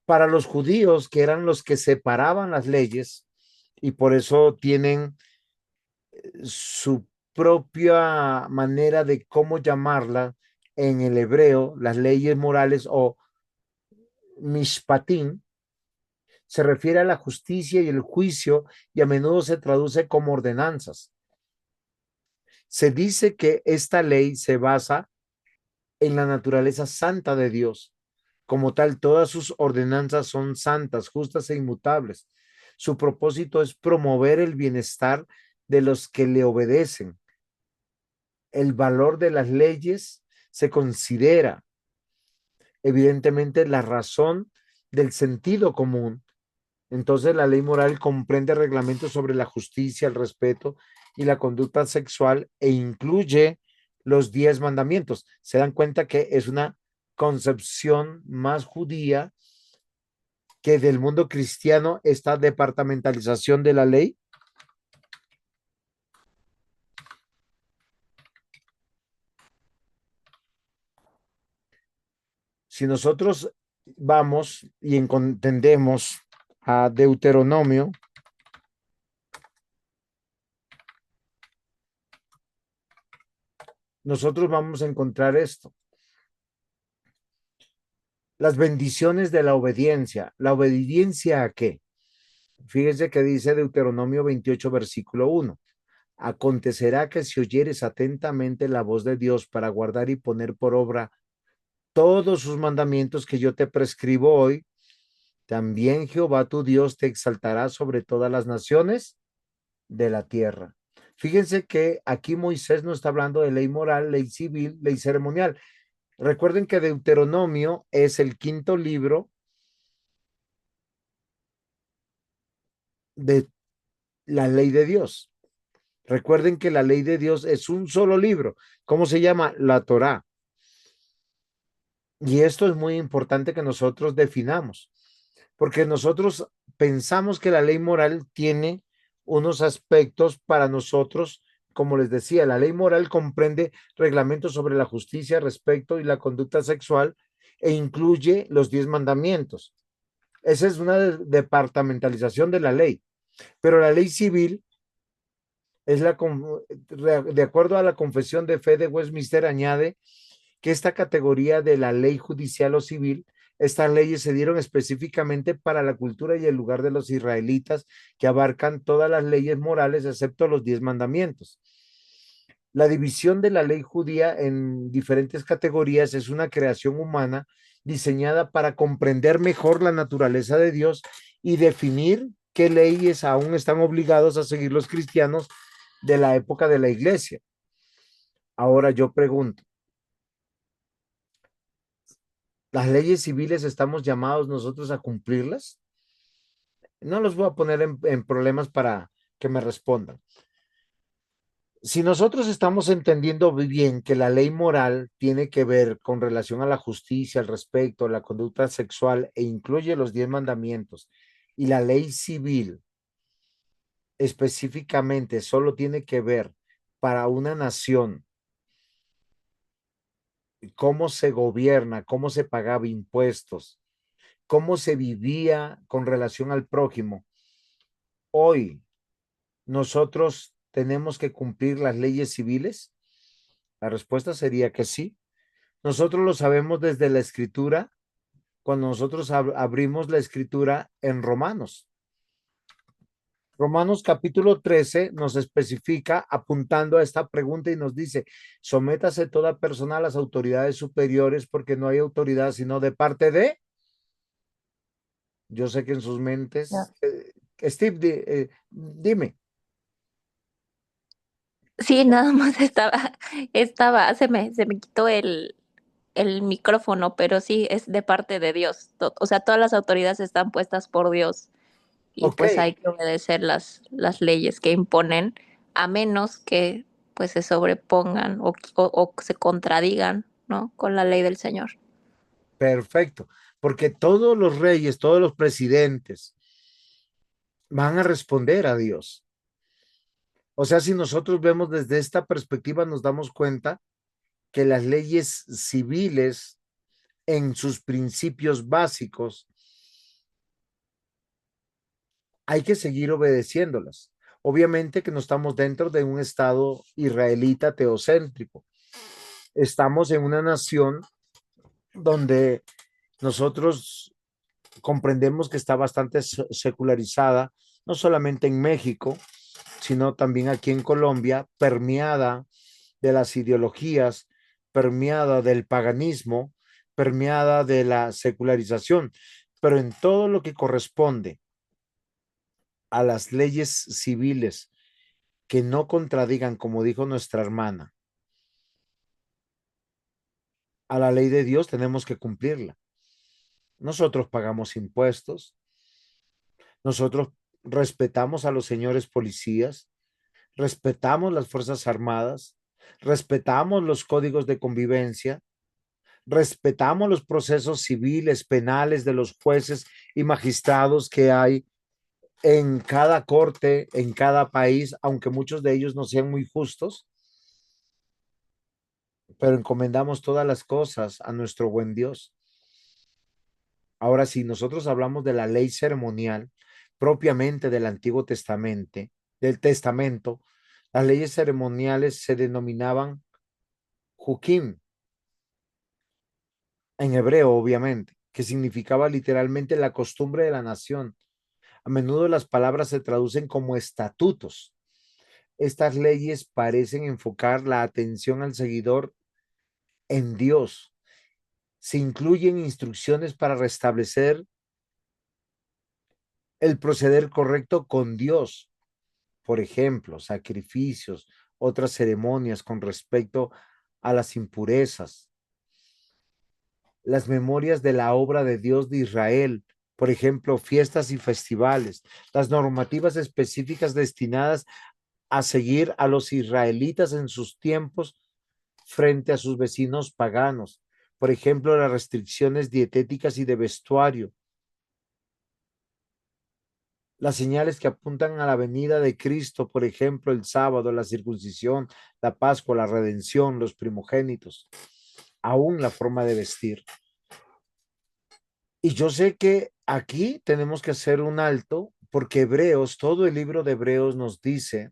para los judíos, que eran los que separaban las leyes y por eso tienen su propia manera de cómo llamarla en el hebreo, las leyes morales o mishpatim, se refiere a la justicia y el juicio y a menudo se traduce como ordenanzas. Se dice que esta ley se basa en la naturaleza santa de Dios. Como tal, todas sus ordenanzas son santas, justas e inmutables. Su propósito es promover el bienestar de los que le obedecen. El valor de las leyes se considera, evidentemente, la razón del sentido común. Entonces, la ley moral comprende reglamentos sobre la justicia, el respeto y la conducta sexual e incluye los 10 mandamientos. Se dan cuenta que es una concepción más judía que del mundo cristiano, esta departamentalización de la ley. Si nosotros vamos y entendemos a Deuteronomio, nosotros vamos a encontrar esto. Las bendiciones de la obediencia. ¿La obediencia a qué? Fíjense que dice Deuteronomio 28, versículo 1. Acontecerá que si oyeres atentamente la voz de Dios para guardar y poner por obra todos sus mandamientos que yo te prescribo hoy, también Jehová tu Dios te exaltará sobre todas las naciones de la tierra. Fíjense que aquí Moisés no está hablando de ley moral, ley civil, ley ceremonial. Recuerden que Deuteronomio es el 5.º libro de la ley de Dios. Recuerden que la ley de Dios es un solo libro. ¿Cómo se llama? La Torá. Y esto es muy importante que nosotros definamos, porque nosotros pensamos que la ley moral tiene unos aspectos para nosotros. Como les decía, la ley moral comprende reglamentos sobre la justicia, respeto y la conducta sexual e incluye los 10 mandamientos. Esa es una departamentalización de la ley, pero la ley civil es de acuerdo a la Confesión de Fe de Westminster, añade que esta categoría de la ley judicial o civil, estas leyes se dieron específicamente para la cultura y el lugar de los israelitas, que abarcan todas las leyes morales excepto los 10 mandamientos. La división de la ley judía en diferentes categorías es una creación humana diseñada para comprender mejor la naturaleza de Dios y definir qué leyes aún están obligados a seguir los cristianos de la época de la iglesia. Ahora yo pregunto, ¿las leyes civiles estamos llamados nosotros a cumplirlas? No los voy a poner en problemas para que me respondan. Si nosotros estamos entendiendo bien que la ley moral tiene que ver con relación a la justicia, el respeto, la conducta sexual e incluye los 10 mandamientos, y la ley civil específicamente solo tiene que ver para una nación, cómo se gobierna, cómo se pagaba impuestos, cómo se vivía con relación al prójimo. Hoy nosotros tenemos que cumplir las leyes civiles. La respuesta sería que sí. Nosotros lo sabemos desde la escritura, cuando nosotros abrimos la escritura en Romanos. Romanos capítulo 13 nos especifica apuntando a esta pregunta y nos dice: sométase toda persona a las autoridades superiores, porque no hay autoridad sino de parte de. Yo sé que en sus mentes, Steve, dime. Sí, nada más se me quitó el micrófono, pero sí, es de parte de Dios. O sea, todas las autoridades están puestas por Dios. y Ok, pues hay que obedecer las leyes que imponen, a menos que pues se sobrepongan o se contradigan, ¿no? Con la ley del Señor. perfecto. Porque todos los reyes, todos los presidentes van a responder a Dios. O sea, si nosotros vemos desde esta perspectiva, nos damos cuenta que las leyes civiles en sus principios básicos hay que seguir obedeciéndolas. Obviamente que no estamos dentro de un estado israelita teocéntrico. Estamos en una nación donde nosotros comprendemos que está bastante secularizada, no solamente en México, sino también aquí en Colombia, permeada de las ideologías, permeada del paganismo, permeada de la secularización, pero en todo lo que corresponde a las leyes civiles que no contradigan, como dijo nuestra hermana, a la ley de Dios, tenemos que cumplirla. Nosotros pagamos impuestos, nosotros respetamos a los señores policías, respetamos las Fuerzas Armadas, respetamos los códigos de convivencia, respetamos los procesos civiles, penales de los jueces y magistrados que hay en cada corte, en cada país, aunque muchos de ellos no sean muy justos, pero encomendamos todas las cosas a nuestro buen Dios. Ahora, si nosotros hablamos de la ley ceremonial propiamente del Antiguo Testamento, las leyes ceremoniales se denominaban Jukim, en hebreo, obviamente, que significaba literalmente la costumbre de la nación. A menudo las palabras se traducen como estatutos. Estas leyes parecen enfocar la atención al seguidor en Dios. Se incluyen instrucciones para restablecer el proceder correcto con Dios. Por ejemplo, sacrificios, otras ceremonias con respecto a las impurezas, las memorias de la obra de Dios de Israel, por ejemplo, fiestas y festivales, las normativas específicas destinadas a seguir a los israelitas en sus tiempos frente a sus vecinos paganos, por ejemplo, las restricciones dietéticas y de vestuario, las señales que apuntan a la venida de Cristo, por ejemplo, el sábado, la circuncisión, la Pascua, la redención, los primogénitos, aún la forma de vestir. Y yo sé que aquí tenemos que hacer un alto porque Hebreos, todo el libro de Hebreos nos dice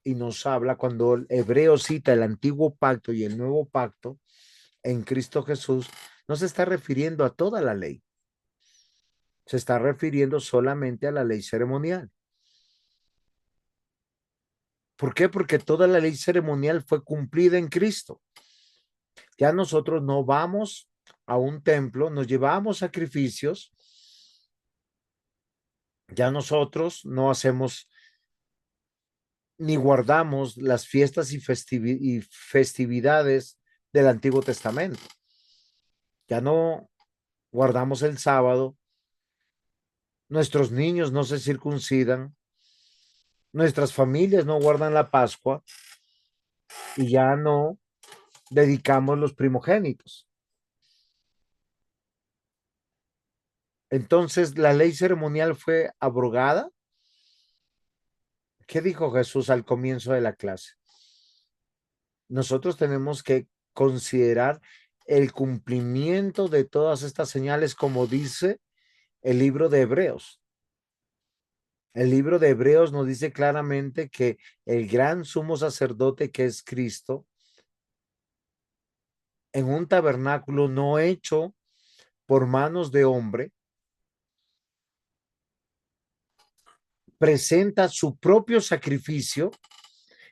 y nos habla cuando el Hebreo cita el antiguo pacto y el nuevo pacto en Cristo Jesús, no se está refiriendo a toda la ley, se está refiriendo solamente a la ley ceremonial. ¿Por qué? Porque toda la ley ceremonial fue cumplida en Cristo. Ya nosotros no vamos a un templo, nos llevamos sacrificios, ya nosotros no hacemos ni guardamos las fiestas y festividades del Antiguo Testamento. Ya no guardamos el sábado, nuestros niños no se circuncidan, nuestras familias no guardan la Pascua y ya no dedicamos los primogénitos. Entonces, la ley ceremonial fue abrogada. ¿Qué dijo Jesús al comienzo de la clase? Nosotros tenemos que considerar el cumplimiento de todas estas señales, como dice el libro de Hebreos. El libro de Hebreos nos dice claramente que el gran sumo sacerdote que es Cristo, en un tabernáculo no hecho por manos de hombre, presenta su propio sacrificio,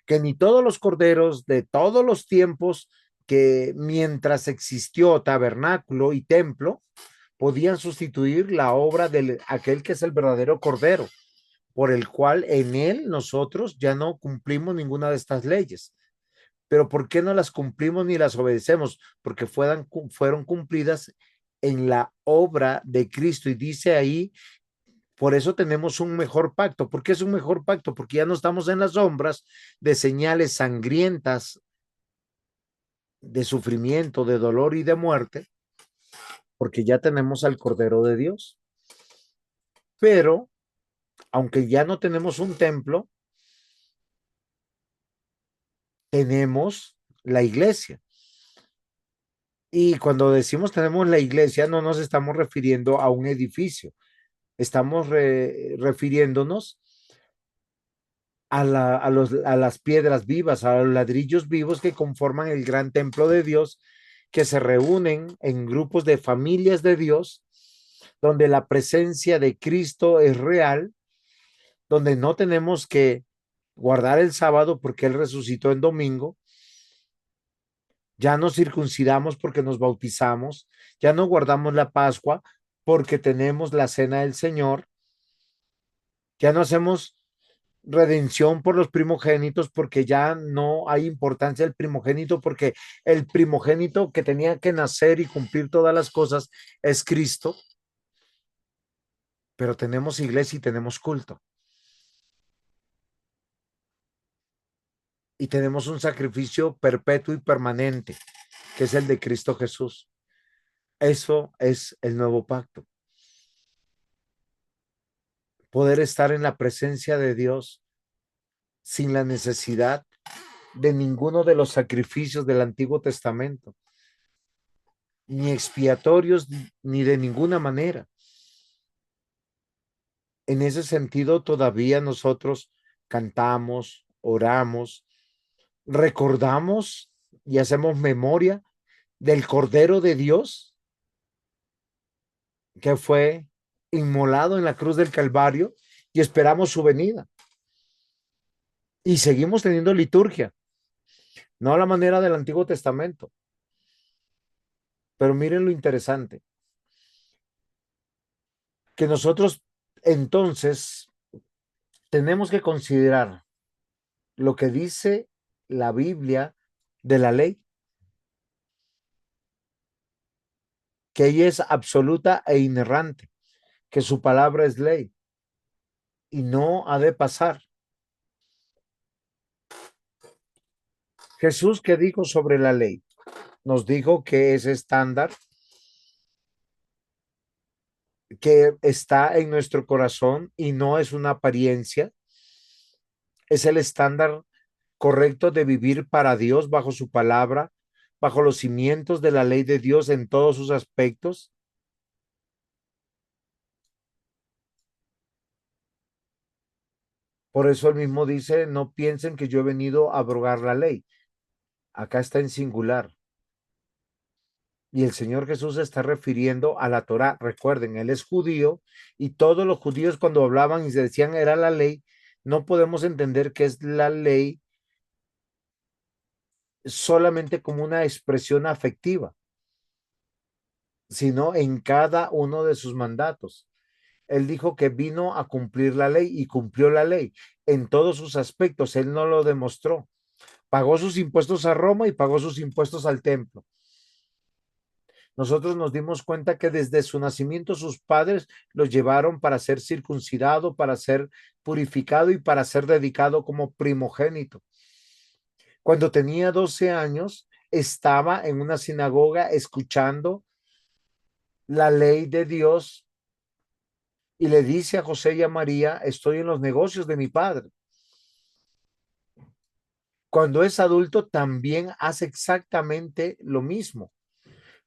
que ni todos los corderos de todos los tiempos que mientras existió tabernáculo y templo podían sustituir la obra de aquel que es el verdadero cordero, por el cual en él nosotros ya no cumplimos ninguna de estas leyes. Pero ¿por qué no las cumplimos ni las obedecemos? Porque fueron cumplidas en la obra de Cristo. Y dice ahí Por eso tenemos un mejor pacto. ¿Por qué es un mejor pacto? Porque ya no estamos en las sombras de señales sangrientas de sufrimiento, de dolor y de muerte, porque ya tenemos al Cordero de Dios. Pero, aunque ya no tenemos un templo, tenemos la iglesia. Y cuando decimos tenemos la iglesia, no nos estamos refiriendo a un edificio, estamos refiriéndonos a las piedras vivas, a los ladrillos vivos que conforman el gran templo de Dios, que se reúnen en grupos de familias de Dios, donde la presencia de Cristo es real, donde no tenemos que guardar el sábado porque Él resucitó en domingo, ya nos circuncidamos porque nos bautizamos, ya no guardamos la Pascua porque tenemos la cena del Señor, ya no hacemos redención por los primogénitos porque ya no hay importancia del primogénito porque el primogénito que tenía que nacer y cumplir todas las cosas es Cristo, pero tenemos iglesia y tenemos culto y tenemos un sacrificio perpetuo y permanente que es el de Cristo Jesús. Eso es el nuevo pacto. Poder estar en la presencia de Dios sin la necesidad de ninguno de los sacrificios del Antiguo Testamento, ni expiatorios, ni de ninguna manera. En ese sentido, todavía nosotros cantamos, oramos, recordamos y hacemos memoria del Cordero de Dios que fue inmolado en la cruz del Calvario y esperamos su venida. Y seguimos teniendo liturgia, no a la manera del Antiguo Testamento. Pero miren lo interesante, que nosotros entonces tenemos que considerar lo que dice la Biblia de la ley, que ella es absoluta e inerrante, que su palabra es ley y no ha de pasar. Jesús, ¿qué dijo sobre la ley? Nos dijo que es estándar, que está en nuestro corazón y no es una apariencia, es el estándar correcto de vivir para Dios bajo su palabra, bajo los cimientos de la ley de Dios en todos sus aspectos. Por eso él mismo dice, no piensen que yo he venido a abrogar la ley. Acá está en singular. Y el Señor Jesús se está refiriendo a la Torá. Recuerden, él es judío y todos los judíos cuando hablaban y se decían era la ley, no podemos entender que es la ley solamente como una expresión afectiva, sino en cada uno de sus mandatos. Él dijo que vino a cumplir la ley y cumplió la ley en todos sus aspectos. Él no lo demostró. Pagó sus impuestos a Roma y pagó sus impuestos al templo. Nosotros nos dimos cuenta que desde su nacimiento sus padres lo llevaron para ser circuncidado, para ser purificado y para ser dedicado como primogénito. Cuando tenía 12 años, estaba en una sinagoga escuchando la ley de Dios y le dice a José y a María, estoy en los negocios de mi padre. Cuando es adulto, también hace exactamente lo mismo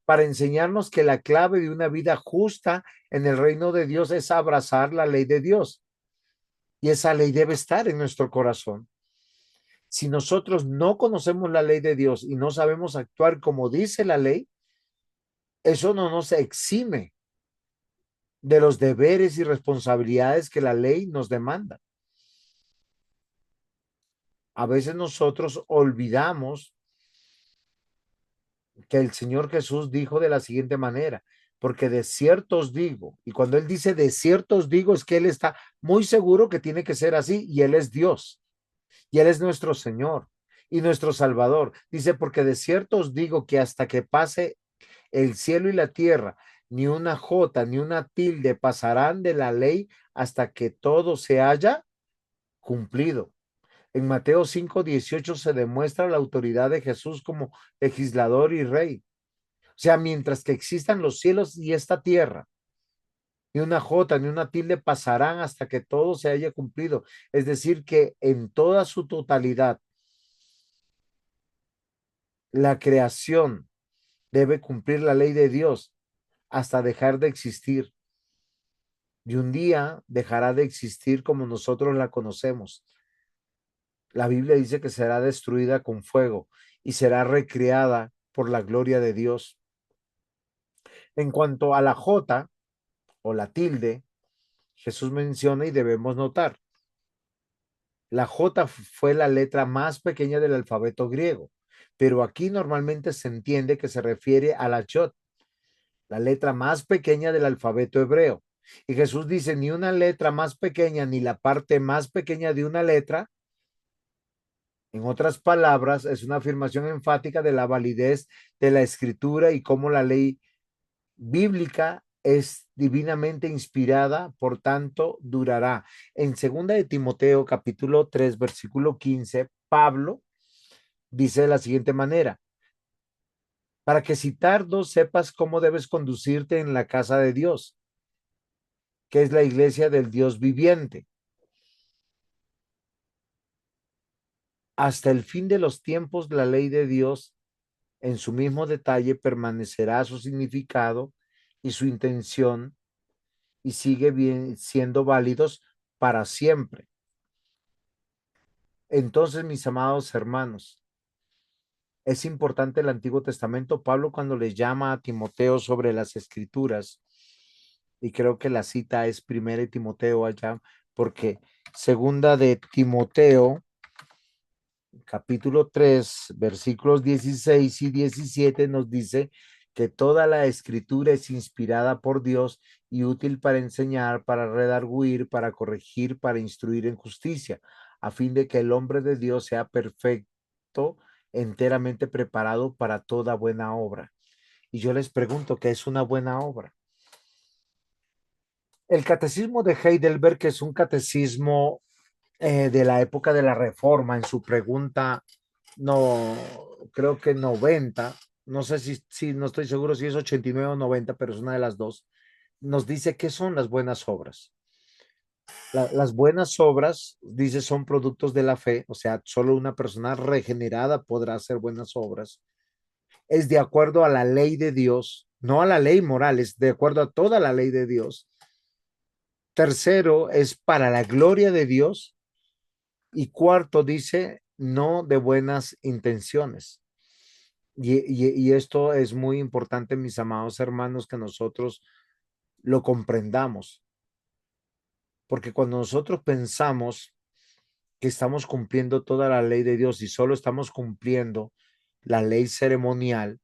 para enseñarnos que la clave de una vida justa en el reino de Dios es abrazar la ley de Dios. Y esa ley debe estar en nuestro corazón. Si nosotros no conocemos la ley de Dios y no sabemos actuar como dice la ley, eso no nos exime de los deberes y responsabilidades que la ley nos demanda. A veces nosotros olvidamos que el Señor Jesús dijo de la siguiente manera, porque de cierto os digo, y cuando Él dice de cierto os digo, es que Él está muy seguro que tiene que ser así, y Él es Dios, y Él es nuestro Señor y nuestro Salvador. Dice, porque de cierto os digo que hasta que pase el cielo y la tierra, ni una jota, ni una tilde pasarán de la ley hasta que todo se haya cumplido. En Mateo 5:18 se demuestra la autoridad de Jesús como legislador y rey. O sea, mientras que existan los cielos y esta tierra, ni una jota, ni una tilde pasarán hasta que todo se haya cumplido. Es decir, que en toda su totalidad, la creación debe cumplir la ley de Dios hasta dejar de existir. Y un día dejará de existir como nosotros la conocemos. La Biblia dice que será destruida con fuego y será recreada por la gloria de Dios. En cuanto a la jota o la tilde, Jesús menciona y debemos notar, la J fue la letra más pequeña del alfabeto griego, pero aquí normalmente se entiende que se refiere a la Yod, la letra más pequeña del alfabeto hebreo. Y Jesús dice, ni una letra más pequeña, ni la parte más pequeña de una letra. En otras palabras, es una afirmación enfática de la validez de la escritura y cómo la ley bíblica es divinamente inspirada, por tanto, durará. En 2 de Timoteo, capítulo 3, versículo 15, Pablo dice de la siguiente manera, para que si tardo sepas cómo debes conducirte en la casa de Dios, que es la iglesia del Dios viviente. Hasta el fin de los tiempos, la ley de Dios en su mismo detalle permanecerá su significado y su intención y sigue bien, siendo válidos para siempre. Entonces, mis amados hermanos, es importante el Antiguo Testamento. Pablo, cuando le llama a Timoteo sobre las escrituras, y creo que la cita es primera de Timoteo allá, porque segunda de Timoteo, capítulo 3, versículos 16 y 17 nos dice que toda la escritura es inspirada por Dios y útil para enseñar, para redarguir, para corregir, para instruir en justicia, a fin de que el hombre de Dios sea perfecto, enteramente preparado para toda buena obra. Y yo les pregunto, ¿qué es una buena obra? El catecismo de Heidelberg, que es un catecismo de la época de la Reforma, en su pregunta, no, creo que 90, no sé si no estoy seguro si es 89 o 90, pero es una de las dos, nos dice qué son las buenas obras. Las buenas obras, dice, son productos de la fe, o sea, solo una persona regenerada podrá hacer buenas obras. Es de acuerdo a la ley de Dios, no a la ley moral, es de acuerdo a toda la ley de Dios. Tercero, es para la gloria de Dios. Y cuarto, dice, no de buenas intenciones. Y esto es muy importante, mis amados hermanos, que nosotros lo comprendamos. Porque cuando nosotros pensamos que estamos cumpliendo toda la ley de Dios y solo estamos cumpliendo la ley ceremonial,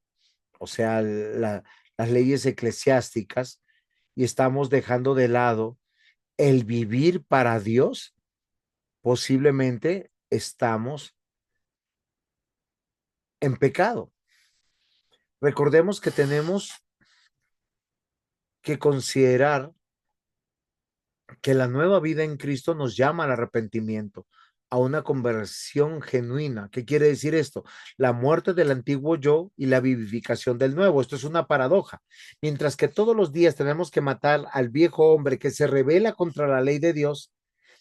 o sea, las leyes eclesiásticas, y estamos dejando de lado el vivir para Dios, posiblemente estamos en pecado. Recordemos que tenemos que considerar que la nueva vida en Cristo nos llama al arrepentimiento, a una conversión genuina. ¿Qué quiere decir esto? La muerte del antiguo yo y la vivificación del nuevo. Esto es una paradoja. Mientras que todos los días tenemos que matar al viejo hombre que se rebela contra la ley de Dios,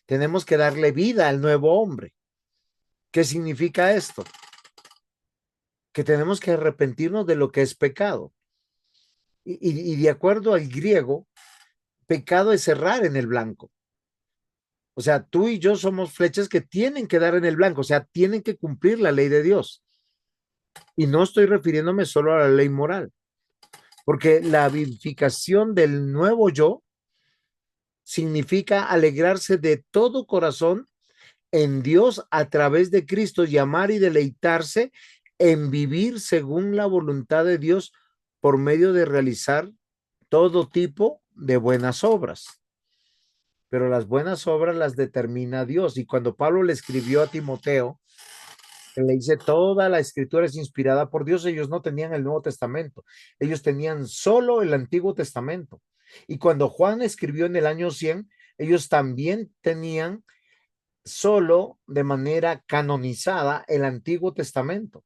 tenemos que darle vida al nuevo hombre. ¿Qué significa esto? Que tenemos que arrepentirnos de lo que es pecado. Y de acuerdo al griego, pecado es errar en el blanco. O sea, tú y yo somos flechas que tienen que dar en el blanco, o sea, tienen que cumplir la ley de Dios. Y no estoy refiriéndome solo a la ley moral, porque la vivificación del nuevo yo significa alegrarse de todo corazón en Dios a través de Cristo y amar y deleitarse en vivir según la voluntad de Dios por medio de realizar todo tipo de buenas obras. Pero las buenas obras las determina Dios. Y cuando Pablo le escribió a Timoteo, que le dice toda la escritura es inspirada por Dios. Ellos no tenían el Nuevo Testamento, ellos tenían solo el Antiguo Testamento. Y cuando Juan escribió en el año 100, ellos también tenían solo de manera canonizada el Antiguo Testamento.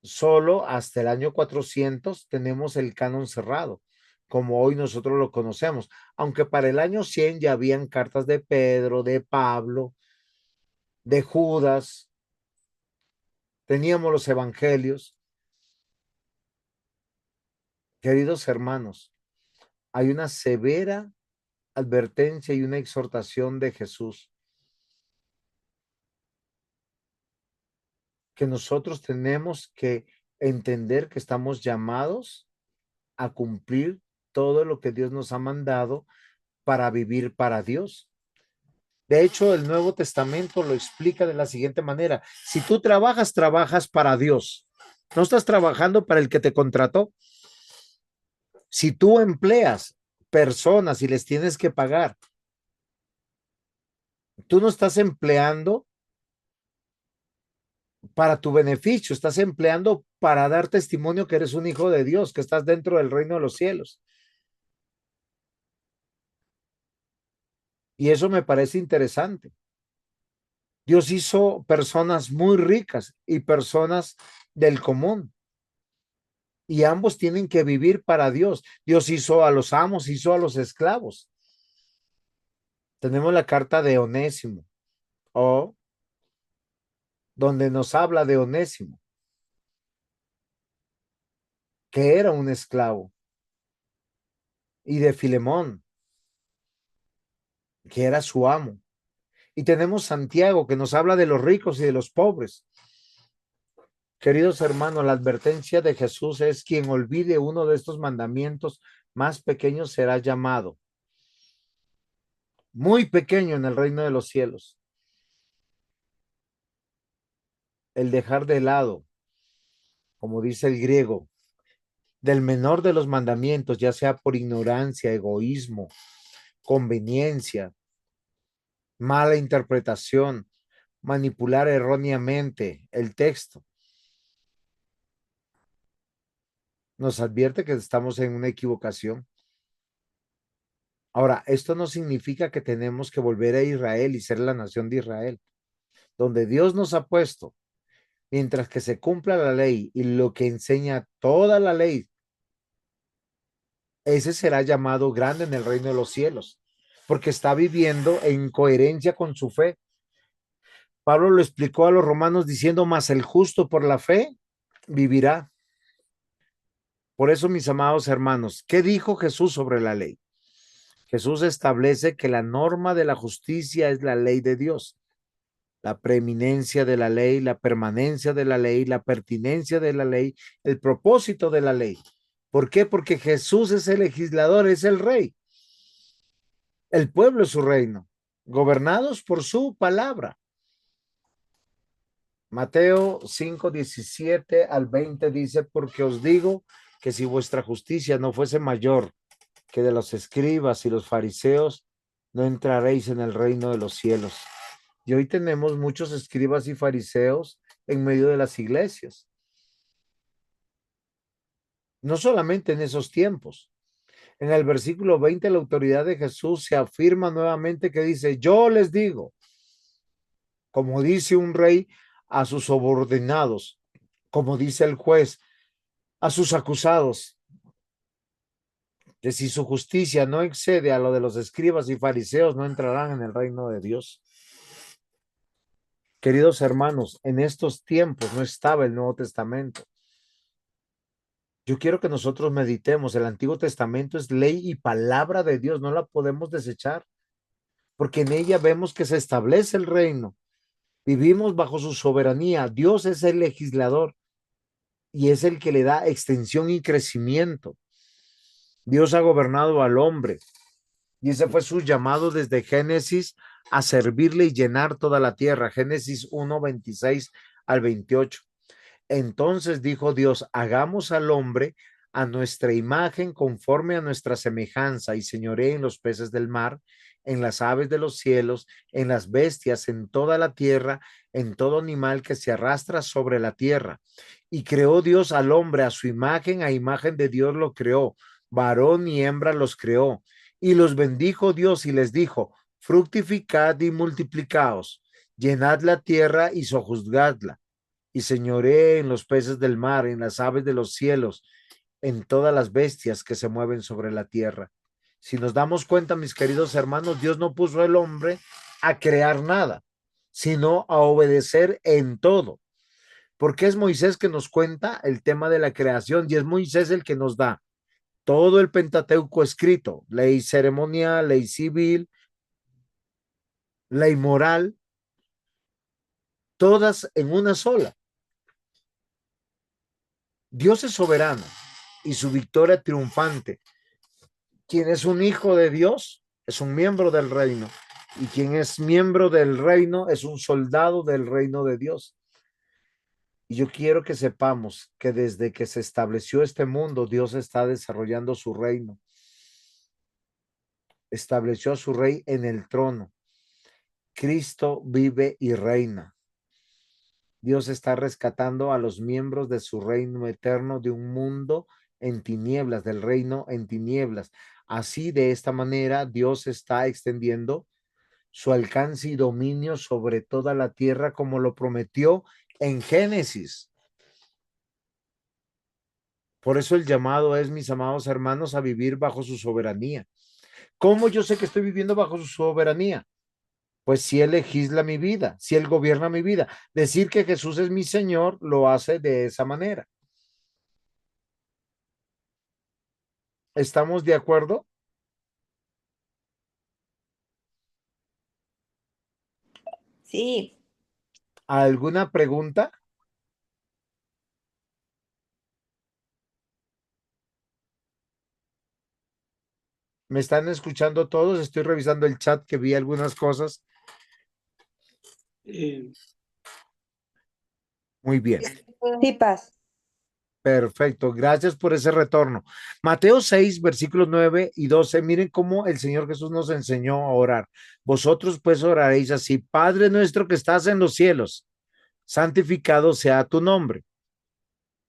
Solo hasta el año 400 tenemos el canon cerrado, como hoy nosotros lo conocemos, aunque para el año 100 ya habían cartas de Pedro, de Pablo, de Judas, teníamos los evangelios. Queridos hermanos, hay una severa advertencia y una exhortación de Jesús que nosotros tenemos que entender que estamos llamados a cumplir todo lo que Dios nos ha mandado para vivir para Dios. De hecho, el Nuevo Testamento lo explica de la siguiente manera: si tú trabajas, trabajas para Dios. No estás trabajando para el que te contrató. Si tú empleas personas y les tienes que pagar, tú no estás empleando para tu beneficio, estás empleando para dar testimonio que eres un hijo de Dios, que estás dentro del reino de los cielos. Y eso me parece interesante. Dios hizo personas muy ricas y personas del común. Y ambos tienen que vivir para Dios. Dios hizo a los amos, hizo a los esclavos. Tenemos la carta de Onésimo, o donde nos habla de Onésimo, que era un esclavo, y de Filemón, que era su amo. Y tenemos Santiago, que nos habla de los ricos y de los pobres. Queridos hermanos, la advertencia de Jesús es: quien olvide uno de estos mandamientos más pequeños será llamado muy pequeño en el reino de los cielos. El dejar de lado, como dice el griego, del menor de los mandamientos, ya sea por ignorancia, egoísmo, conveniencia, mala interpretación, manipular erróneamente el texto, nos advierte que estamos en una equivocación. Ahora, esto no significa que tenemos que volver a Israel y ser la nación de Israel, donde Dios nos ha puesto, mientras que se cumpla la ley y lo que enseña toda la ley, ese será llamado grande en el reino de los cielos, porque está viviendo en coherencia con su fe. Pablo lo explicó a los romanos diciendo: mas el justo por la fe vivirá. Por eso, mis amados hermanos, ¿qué dijo Jesús sobre la ley? Jesús establece que la norma de la justicia es la ley de Dios, la preeminencia de la ley, la permanencia de la ley, la pertinencia de la ley, el propósito de la ley. ¿Por qué? Porque Jesús es el legislador, es el rey. El pueblo es su reino, gobernados por su palabra. Mateo 5:17-20 dice: porque os digo que si vuestra justicia no fuese mayor que de los escribas y los fariseos, no entraréis en el reino de los cielos. Y hoy tenemos muchos escribas y fariseos en medio de las iglesias. No solamente en esos tiempos. En el versículo 20, la autoridad de Jesús se afirma nuevamente, que dice: yo les digo, como dice un rey a sus subordinados, como dice el juez a sus acusados, que si su justicia no excede a lo de los escribas y fariseos, no entrarán en el reino de Dios. Queridos hermanos, en estos tiempos no estaba el Nuevo Testamento. Yo quiero que nosotros meditemos: el Antiguo Testamento es ley y palabra de Dios, no la podemos desechar, porque en ella vemos que se establece el reino. Vivimos bajo su soberanía. Dios es el legislador y es el que le da extensión y crecimiento. Dios ha gobernado al hombre y ese fue su llamado desde Génesis, a servirle y llenar toda la tierra. Génesis 1:26-28. Entonces dijo Dios: hagamos al hombre a nuestra imagen, conforme a nuestra semejanza, y señoree en los peces del mar, en las aves de los cielos, en las bestias, en toda la tierra, en todo animal que se arrastra sobre la tierra. Y creó Dios al hombre a su imagen, a imagen de Dios lo creó, varón y hembra los creó. Y los bendijo Dios y les dijo, fructificad y multiplicaos, llenad la tierra y sojuzgadla, y señoree en los peces del mar, en las aves de los cielos, en todas las bestias que se mueven sobre la tierra. Si nos damos cuenta, mis queridos hermanos, Dios no puso al hombre a crear nada, sino a obedecer en todo. Porque es Moisés que nos cuenta el tema de la creación y es Moisés el que nos da todo el Pentateuco escrito, ley ceremonial, ley civil, ley moral, todas en una sola. Dios es soberano y su victoria triunfante. Quien es un hijo de Dios es un miembro del reino y quien es miembro del reino es un soldado del reino de Dios. Y yo quiero que sepamos que desde que se estableció este mundo, Dios está desarrollando su reino. Estableció a su rey en el trono. Cristo vive y reina. Dios está rescatando a los miembros de su reino eterno de un mundo en tinieblas, del reino en tinieblas. Así, de esta manera, Dios está extendiendo su alcance y dominio sobre toda la tierra como lo prometió en Génesis. Por eso el llamado es, mis amados hermanos, a vivir bajo su soberanía. ¿Cómo yo sé que estoy viviendo bajo su soberanía? Pues si Él legisla mi vida, si Él gobierna mi vida. Decir que Jesús es mi Señor lo hace de esa manera. ¿Estamos de acuerdo? Sí, ¿Alguna pregunta? ¿Me están escuchando todos? Estoy revisando el chat que vi algunas cosas. Eh, Muy bien. sí, Paz. Perfecto, gracias por ese retorno. Mateo 6, versículos 9 y 12. Miren cómo el Señor Jesús nos enseñó a orar. Vosotros pues oraréis así: Padre nuestro que estás en los cielos, santificado sea tu nombre.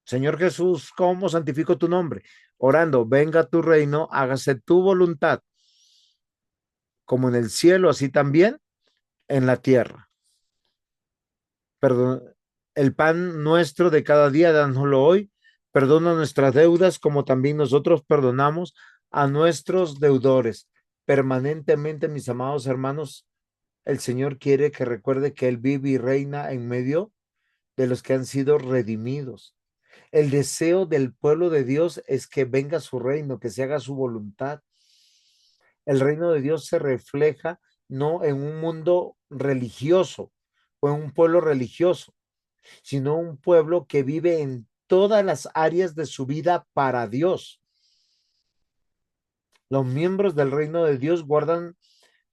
Señor Jesús, ¿cómo santifico tu nombre? Orando, venga tu reino, hágase tu voluntad, como en el cielo, así también en la tierra. Perdón, el pan nuestro de cada día, dánoslo hoy. Perdona nuestras deudas, como también nosotros perdonamos a nuestros deudores. Permanentemente, mis amados hermanos, el Señor quiere que recuerde que Él vive y reina en medio de los que han sido redimidos. El deseo del pueblo de Dios es que venga su reino, que se haga su voluntad. El reino de Dios se refleja no en un mundo religioso o en un pueblo religioso, sino un pueblo que vive en todas las áreas de su vida para Dios. Los miembros del reino de Dios guardan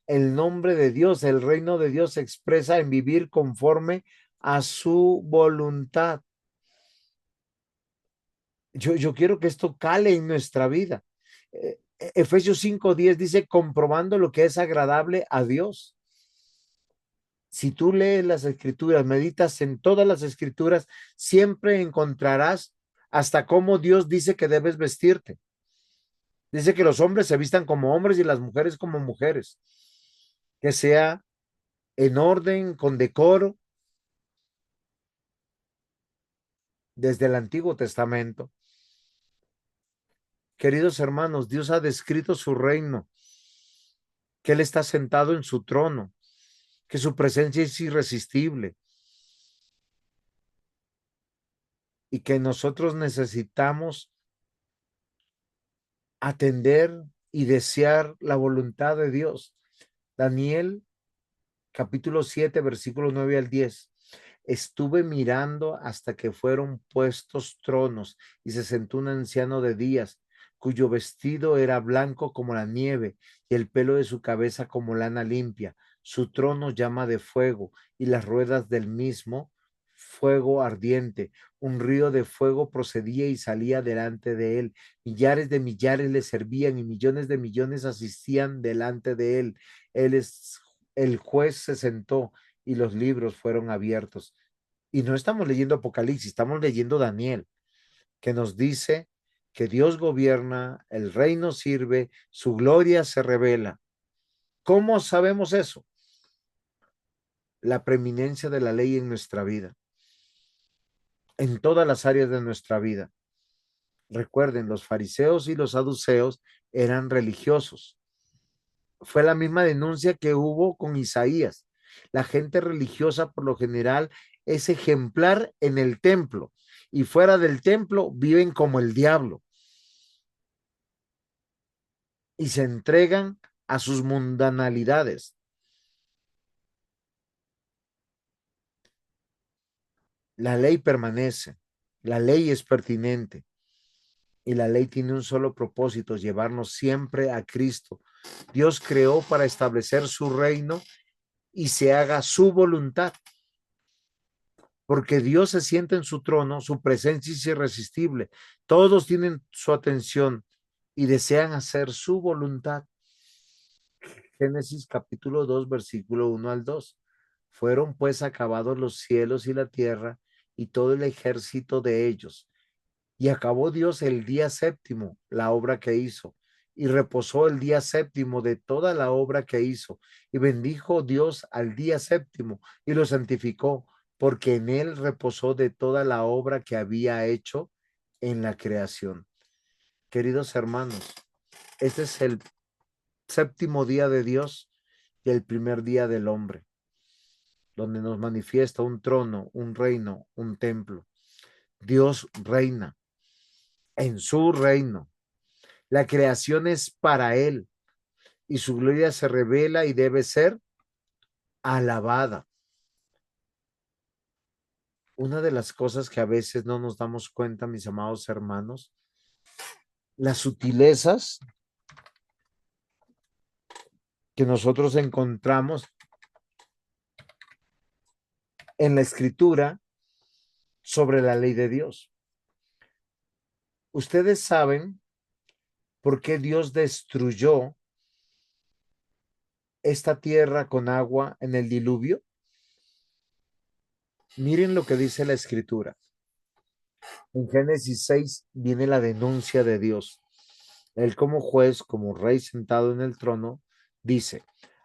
el nombre de Dios. El reino de Dios se expresa en vivir conforme a su voluntad. Yo quiero que esto cale en nuestra vida. Efesios 5:10 dice, comprobando lo que es agradable a Dios. Si tú lees las escrituras, meditas en todas las escrituras, siempre encontrarás hasta cómo Dios dice que debes vestirte. Dice que los hombres se vistan como hombres y las mujeres como mujeres. Que sea en orden, con decoro, desde el Antiguo Testamento. Queridos hermanos, Dios ha descrito su reino, que Él está sentado en su trono, que su presencia es irresistible y que nosotros necesitamos atender y desear la voluntad de Dios. Daniel, capítulo 7, versículos 9 al 10. Estuve mirando hasta que fueron puestos tronos y se sentó un anciano de días, cuyo vestido era blanco como la nieve y el pelo de su cabeza como lana limpia. Su trono llama de fuego y las ruedas del mismo fuego ardiente. Un río de fuego procedía y salía delante de él. Millares de millares le servían y millones de millones asistían delante de él. Él es el juez se sentó y los libros fueron abiertos. Y no estamos leyendo Apocalipsis, estamos leyendo Daniel, que nos dice que Dios gobierna, el reino sirve, su gloria se revela. ¿Cómo sabemos eso? La preeminencia de la ley en nuestra vida, en todas las áreas de nuestra vida. Recuerden, los fariseos y los saduceos eran religiosos. Fue la misma denuncia que hubo con Isaías. La gente religiosa por lo general es ejemplar en el templo y fuera del templo viven como el diablo y se entregan a sus mundanalidades. La ley permanece, la ley es pertinente y la ley tiene un solo propósito, llevarnos siempre a Cristo. Dios creó para establecer su reino y se haga su voluntad. Porque Dios se sienta en su trono, su presencia es irresistible. Todos tienen su atención y desean hacer su voluntad. Génesis capítulo 2, versículo 1 al 2. Fueron pues acabados los cielos y la tierra y todo el ejército de ellos. Y acabó Dios el día séptimo, la obra que hizo, y reposó el día séptimo de toda la obra que hizo. Y bendijo Dios al día séptimo y lo santificó, porque en él reposó de toda la obra que había hecho en la creación. Queridos hermanos, este es el séptimo día de Dios y el primer día del hombre, donde nos manifiesta un trono, un reino, un templo. Dios reina en su reino. La creación es para él y su gloria se revela y debe ser alabada. Una de las cosas que a veces no nos damos cuenta, mis amados hermanos, las sutilezas que nosotros encontramos en la escritura sobre la ley de Dios. Ustedes saben por qué Dios destruyó esta tierra con agua en el diluvio. Miren lo que dice la escritura. En Génesis 6 viene la denuncia de Dios. Él como juez, como rey sentado en el trono, dice,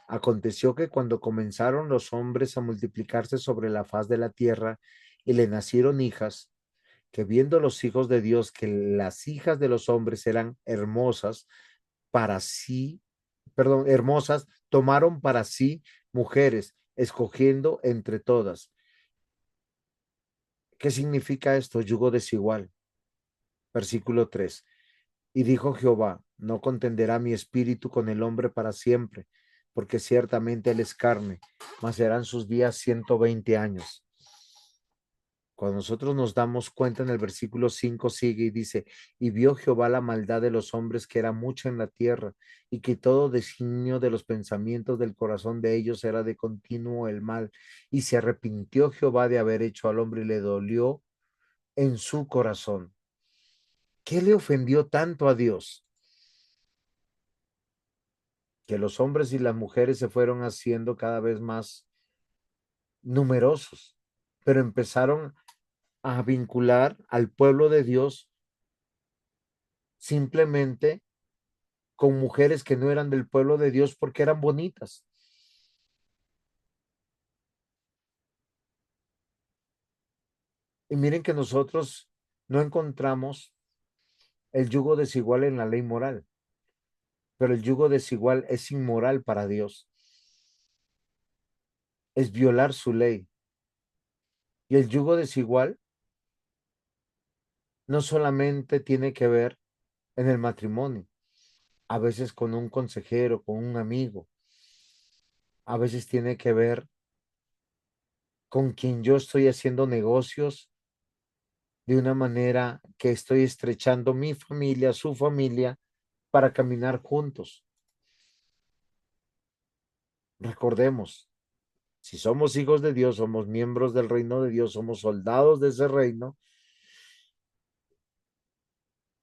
aconteció que cuando comenzaron los hombres a multiplicarse sobre la faz de la tierra y le nacieron hijas, que viendo los hijos de Dios que las hijas de los hombres eran hermosas para sí, hermosas, tomaron para sí mujeres, escogiendo entre todas. ¿Qué significa esto? Yugo desigual. Versículo 3. Y dijo Jehová, no contenderá mi espíritu con el hombre para siempre, porque ciertamente él es carne, mas serán sus días 120 años. Cuando nosotros nos damos cuenta en el versículo 5 sigue y dice, y vio Jehová la maldad de los hombres que era mucha en la tierra, y que todo designio de los pensamientos del corazón de ellos era de continuo el mal, y se arrepintió Jehová de haber hecho al hombre y le dolió en su corazón. ¿Qué le ofendió tanto a Dios? Que los hombres y las mujeres se fueron haciendo cada vez más numerosos, pero empezaron a vincular al pueblo de Dios simplemente con mujeres que no eran del pueblo de Dios porque eran bonitas. Y miren que nosotros no encontramos el yugo desigual en la ley moral, pero el yugo desigual es inmoral para Dios. Es violar su ley. Y el yugo desigual no solamente tiene que ver en el matrimonio, a veces con un consejero, con un amigo, a veces tiene que ver con quien yo estoy haciendo negocios de una manera que estoy estrechando mi familia, su familia, para caminar juntos. Recordemos, si somos hijos de Dios, somos miembros del reino de Dios, somos soldados de ese reino,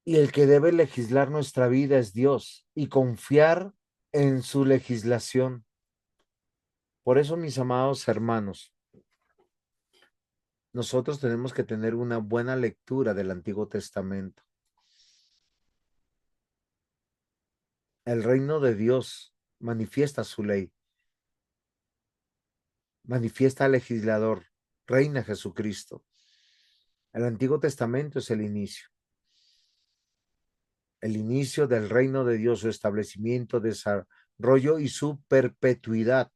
y el que debe legislar nuestra vida es Dios y confiar en su legislación. Por eso, mis amados hermanos, nosotros tenemos que tener una buena lectura del Antiguo Testamento. El reino de Dios manifiesta su ley, manifiesta al legislador, reina Jesucristo. El Antiguo Testamento es el inicio del reino de Dios, su establecimiento, desarrollo y su perpetuidad.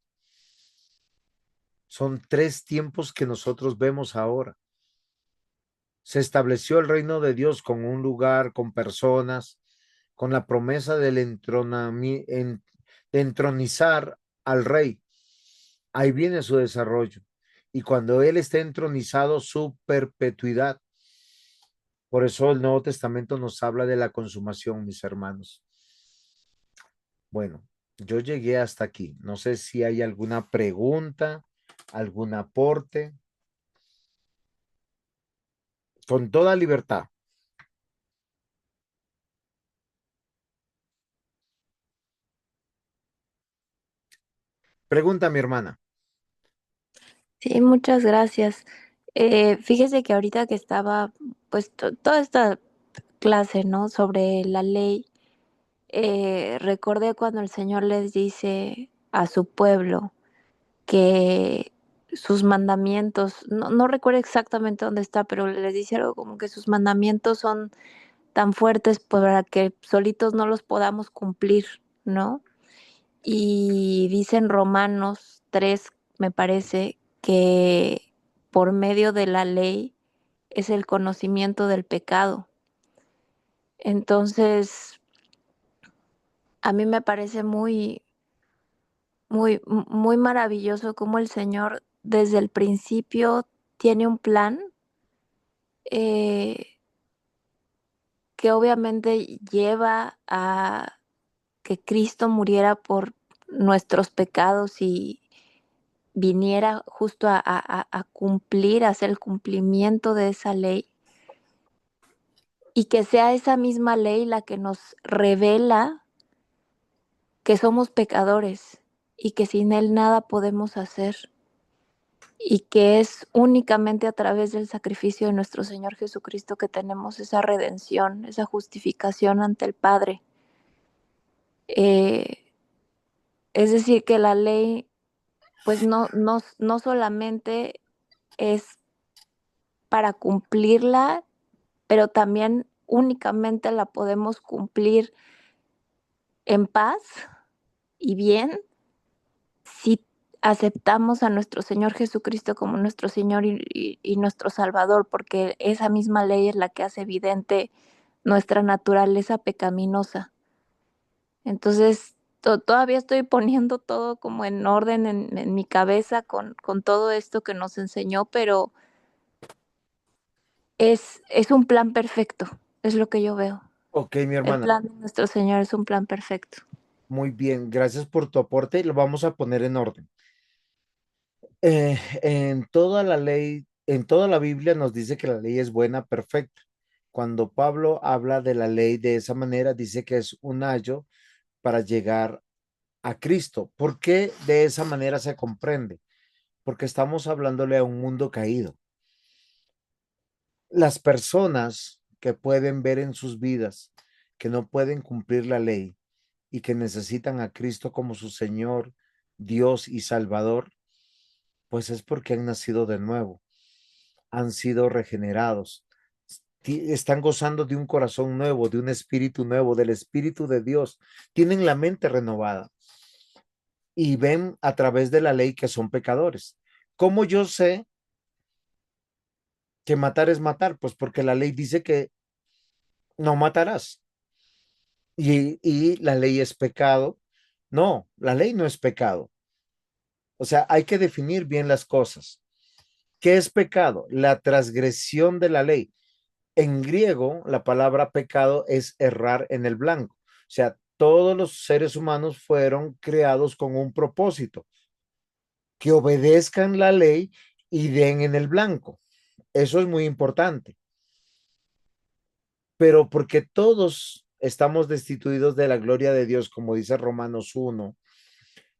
Son 3 tiempos que nosotros vemos ahora. Se estableció el reino de Dios con un lugar, con personas, con la promesa de entronizar al rey. Ahí viene su desarrollo. Y cuando él esté entronizado, su perpetuidad. Por eso el Nuevo Testamento nos habla de la consumación, mis hermanos. Bueno, yo llegué hasta aquí. No sé si hay alguna pregunta, algún aporte. Con toda libertad. Pregunta, mi hermana. Sí, muchas gracias. Fíjese que ahorita que estaba, pues, toda esta clase, ¿no? Sobre la ley, recordé cuando el Señor les dice a su pueblo que sus mandamientos, no recuerdo exactamente dónde está, pero les dice algo como que sus mandamientos son tan fuertes para que solitos no los podamos cumplir, ¿no? Y dice en Romanos 3, me parece, que por medio de la ley es el conocimiento del pecado. Entonces, a mí me parece muy maravilloso cómo el Señor desde el principio tiene un plan eh, que obviamente lleva a que Cristo muriera por nuestros pecados y viniera justo a cumplir, a hacer el cumplimiento de esa ley, y que sea esa misma ley la que nos revela que somos pecadores y que sin Él nada podemos hacer, y que es únicamente a través del sacrificio de nuestro Señor Jesucristo que tenemos esa redención, esa justificación ante el Padre. Eh, es decir, que la ley pues no solamente es para cumplirla, pero también únicamente la podemos cumplir en paz y bien si aceptamos a nuestro Señor Jesucristo como nuestro Señor y nuestro Salvador, porque esa misma ley es la que hace evidente nuestra naturaleza pecaminosa. Entonces, todavía estoy poniendo todo como en orden en mi cabeza con todo esto que nos enseñó, pero es un plan perfecto, es lo que yo veo. Ok, mi El hermana. plan de nuestro Señor es un plan perfecto. Muy bien. Gracias por tu aporte y lo vamos a poner en orden. En toda la ley, en toda la Biblia nos dice que la ley es buena, perfecta. Cuando Pablo habla de la ley de esa manera, dice que es un ayo para llegar a Cristo. ¿Por qué de esa manera se comprende? Porque estamos hablándole a un mundo caído. Las personas que pueden ver en sus vidas que no pueden cumplir la ley y que necesitan a Cristo como su Señor, Dios y Salvador, pues es porque han nacido de nuevo, han sido regenerados, están gozando de un corazón nuevo, de un espíritu nuevo, del Espíritu de Dios, tienen la mente renovada y ven a través de la ley que son pecadores. ¿Cómo yo sé que matar es matar? Pues porque la ley dice que no matarás. Y la ley es pecado. No, la ley no es pecado. O sea, hay que definir bien las cosas. ¿Qué es pecado? La transgresión de la ley. En griego, la palabra pecado es errar en el blanco. O sea, todos los seres humanos fueron creados con un propósito, que obedezcan la ley y den en el blanco. Eso es muy importante. Pero porque todos estamos destituidos de la gloria de Dios, como dice Romanos 1,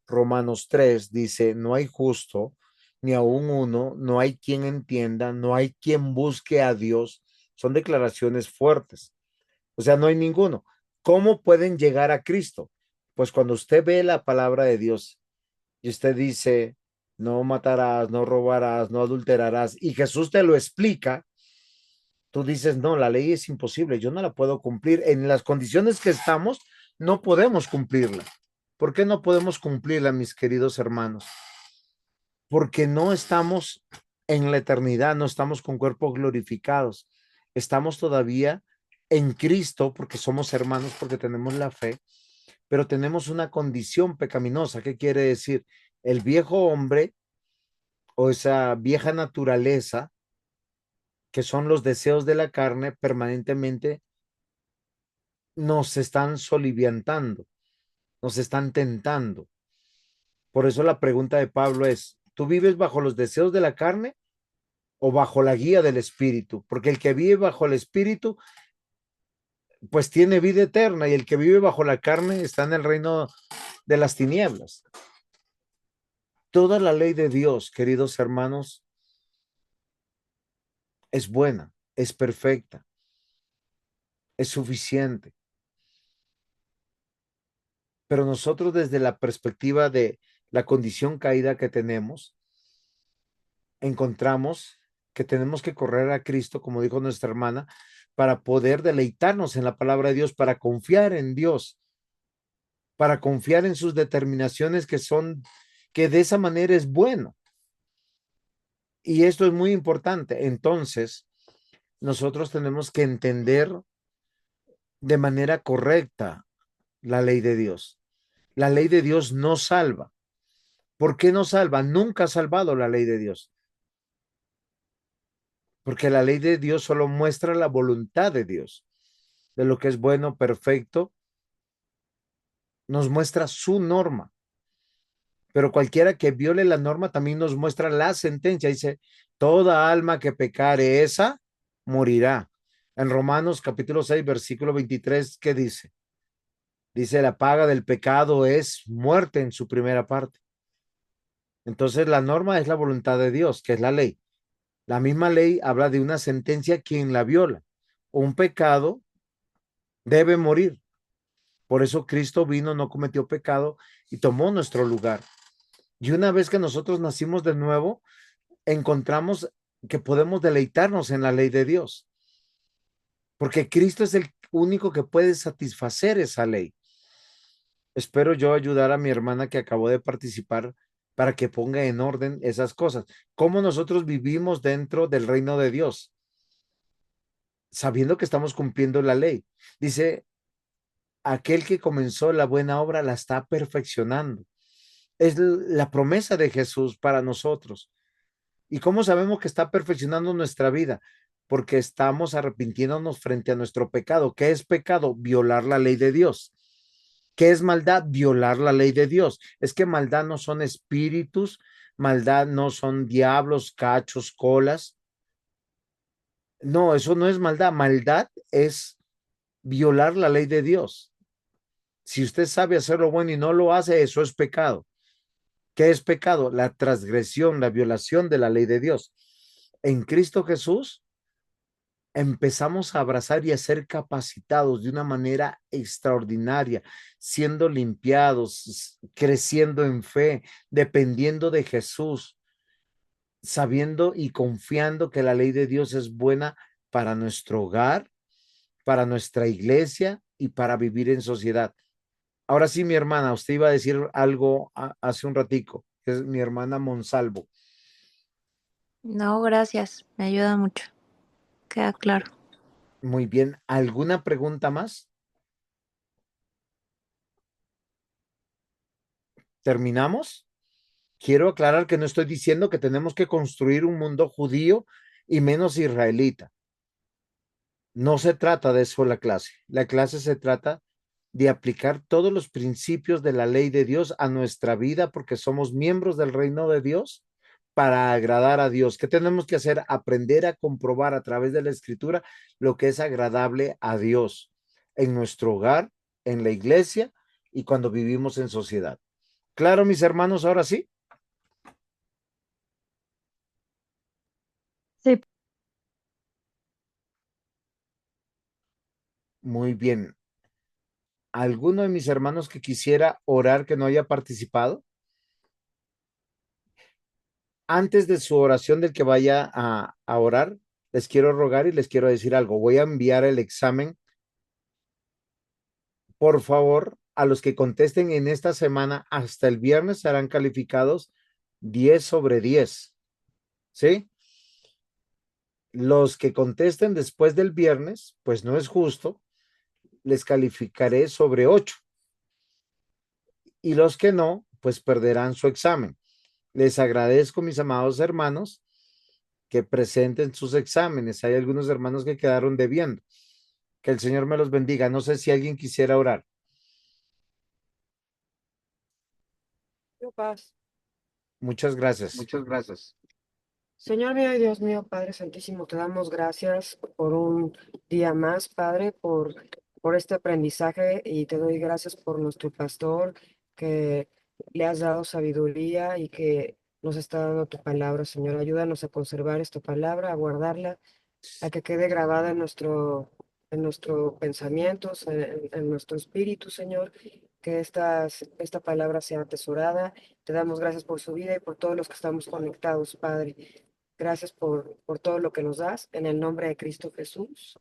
Romanos 3 dice, no hay justo, ni aún uno, no hay quien entienda, no hay quien busque a Dios. Son declaraciones fuertes. O sea, no hay ninguno. ¿Cómo pueden llegar a Cristo? Pues cuando usted ve la palabra de Dios y usted dice, no matarás, no robarás, no adulterarás, y Jesús te lo explica, tú dices, no, la ley es imposible, yo no la puedo cumplir. En las condiciones que estamos, no podemos cumplirla. ¿Por qué no podemos cumplirla, mis queridos hermanos? Porque no estamos en la eternidad, no estamos con cuerpos glorificados, estamos todavía en Cristo porque somos hermanos, porque tenemos la fe, pero tenemos una condición pecaminosa. ¿Qué quiere decir? El viejo hombre o esa vieja naturaleza, que son los deseos de la carne, permanentemente nos están soliviantando, nos están tentando. Por eso la pregunta de Pablo es, ¿tú vives bajo los deseos de la carne o bajo la guía del Espíritu? Porque el que vive bajo el Espíritu, pues tiene vida eterna, y el que vive bajo la carne está en el reino de las tinieblas. Toda la ley de Dios, queridos hermanos, es buena, es perfecta, es suficiente. Pero nosotros, desde la perspectiva de la condición caída que tenemos, encontramos que tenemos que correr a Cristo, como dijo nuestra hermana, para poder deleitarnos en la palabra de Dios, para confiar en Dios, para confiar en sus determinaciones, que de esa manera es bueno. Y esto es muy importante. Entonces, nosotros tenemos que entender de manera correcta la ley de Dios. La ley de Dios no salva. ¿Por qué no salva? Nunca ha salvado la ley de Dios. Porque la ley de Dios solo muestra la voluntad de Dios, de lo que es bueno, perfecto, nos muestra su norma. Pero cualquiera que viole la norma también nos muestra la sentencia. Dice, toda alma que pecare, esa morirá. En Romanos capítulo 6, versículo 23, ¿qué dice? Dice, la paga del pecado es muerte en su primera parte. Entonces la norma es la voluntad de Dios, que es la ley. La misma ley habla de una sentencia quien la viola. Un pecado debe morir. Por eso Cristo vino, no cometió pecado y tomó nuestro lugar. Y una vez que nosotros nacimos de nuevo, encontramos que podemos deleitarnos en la ley de Dios, porque Cristo es el único que puede satisfacer esa ley. Espero yo ayudar a mi hermana que acabó de participar para que ponga en orden esas cosas. ¿Cómo nosotros vivimos dentro del reino de Dios? Sabiendo que estamos cumpliendo la ley. Dice, aquel que comenzó la buena obra la está perfeccionando. Es la promesa de Jesús para nosotros. ¿Y cómo sabemos que está perfeccionando nuestra vida? Porque estamos arrepintiéndonos frente a nuestro pecado. ¿Qué es pecado? Violar la ley de Dios. ¿Qué es maldad? Violar la ley de Dios. Es que maldad no son espíritus, maldad no son diablos, cachos, colas. No, eso no es maldad. Maldad es violar la ley de Dios. Si usted sabe hacer lo bueno y no lo hace, eso es pecado. ¿Qué es pecado? La transgresión, la violación de la ley de Dios. En Cristo Jesús empezamos a abrazar y a ser capacitados de una manera extraordinaria, siendo limpiados, creciendo en fe, dependiendo de Jesús, sabiendo y confiando que la ley de Dios es buena para nuestro hogar, para nuestra iglesia y para vivir en sociedad. Ahora sí, mi hermana, usted iba a decir algo hace un ratico, que es mi hermana Monsalvo. No, gracias, me ayuda mucho. Queda claro. Muy bien, ¿alguna pregunta más? ¿Terminamos? Quiero aclarar que no estoy diciendo que tenemos que construir un mundo judío y menos israelita. No se trata de eso la clase. La clase se trata de aplicar todos los principios de la ley de Dios a nuestra vida porque somos miembros del reino de Dios para agradar a Dios. ¿Qué tenemos que hacer? Aprender a comprobar a través de la escritura lo que es agradable a Dios en nuestro hogar, en la iglesia y cuando vivimos en sociedad. Claro, mis hermanos, ahora sí. Sí, Muy bien. ¿Alguno de mis hermanos que quisiera orar que no haya participado? Antes de su oración del que vaya a orar, les quiero rogar y les quiero decir algo. Voy a enviar el examen, por favor, a los que contesten en esta semana hasta el viernes serán calificados 10/10, ¿sí? Los que contesten después del viernes, pues no es justo, les calificaré sobre 8 y los que no, pues perderán su examen. Les agradezco, mis amados hermanos, que presenten sus exámenes. Hay algunos hermanos que quedaron debiendo. Que el Señor me los bendiga. No sé si alguien quisiera orar. Yo paz. Muchas gracias. Muchas gracias. Señor mío y Dios mío, Padre Santísimo, te damos gracias por un día más, Padre, por este aprendizaje y te doy gracias por nuestro pastor que le has dado sabiduría y que nos está dando tu palabra, Señor. Ayúdanos a conservar esta palabra, a guardarla, a que quede grabada en nuestro pensamientos, en nuestro espíritu, Señor, que esta palabra sea atesorada. Te damos gracias por su vida y por todos los que estamos conectados, Padre. Gracias por todo lo que nos das. En el nombre de Cristo Jesús.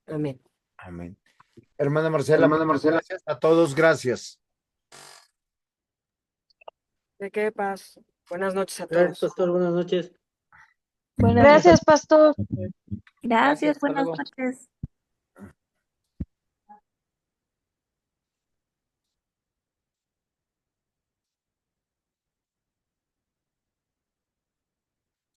Amén. Amén. Hermana Marcela, Hermana muchas Marcela. gracias a todos. Gracias. De qué paz. Buenas noches a Gracias, todos. pastor. Buenas noches. gracias, pastor. Gracias, Hasta buenas luego. noches.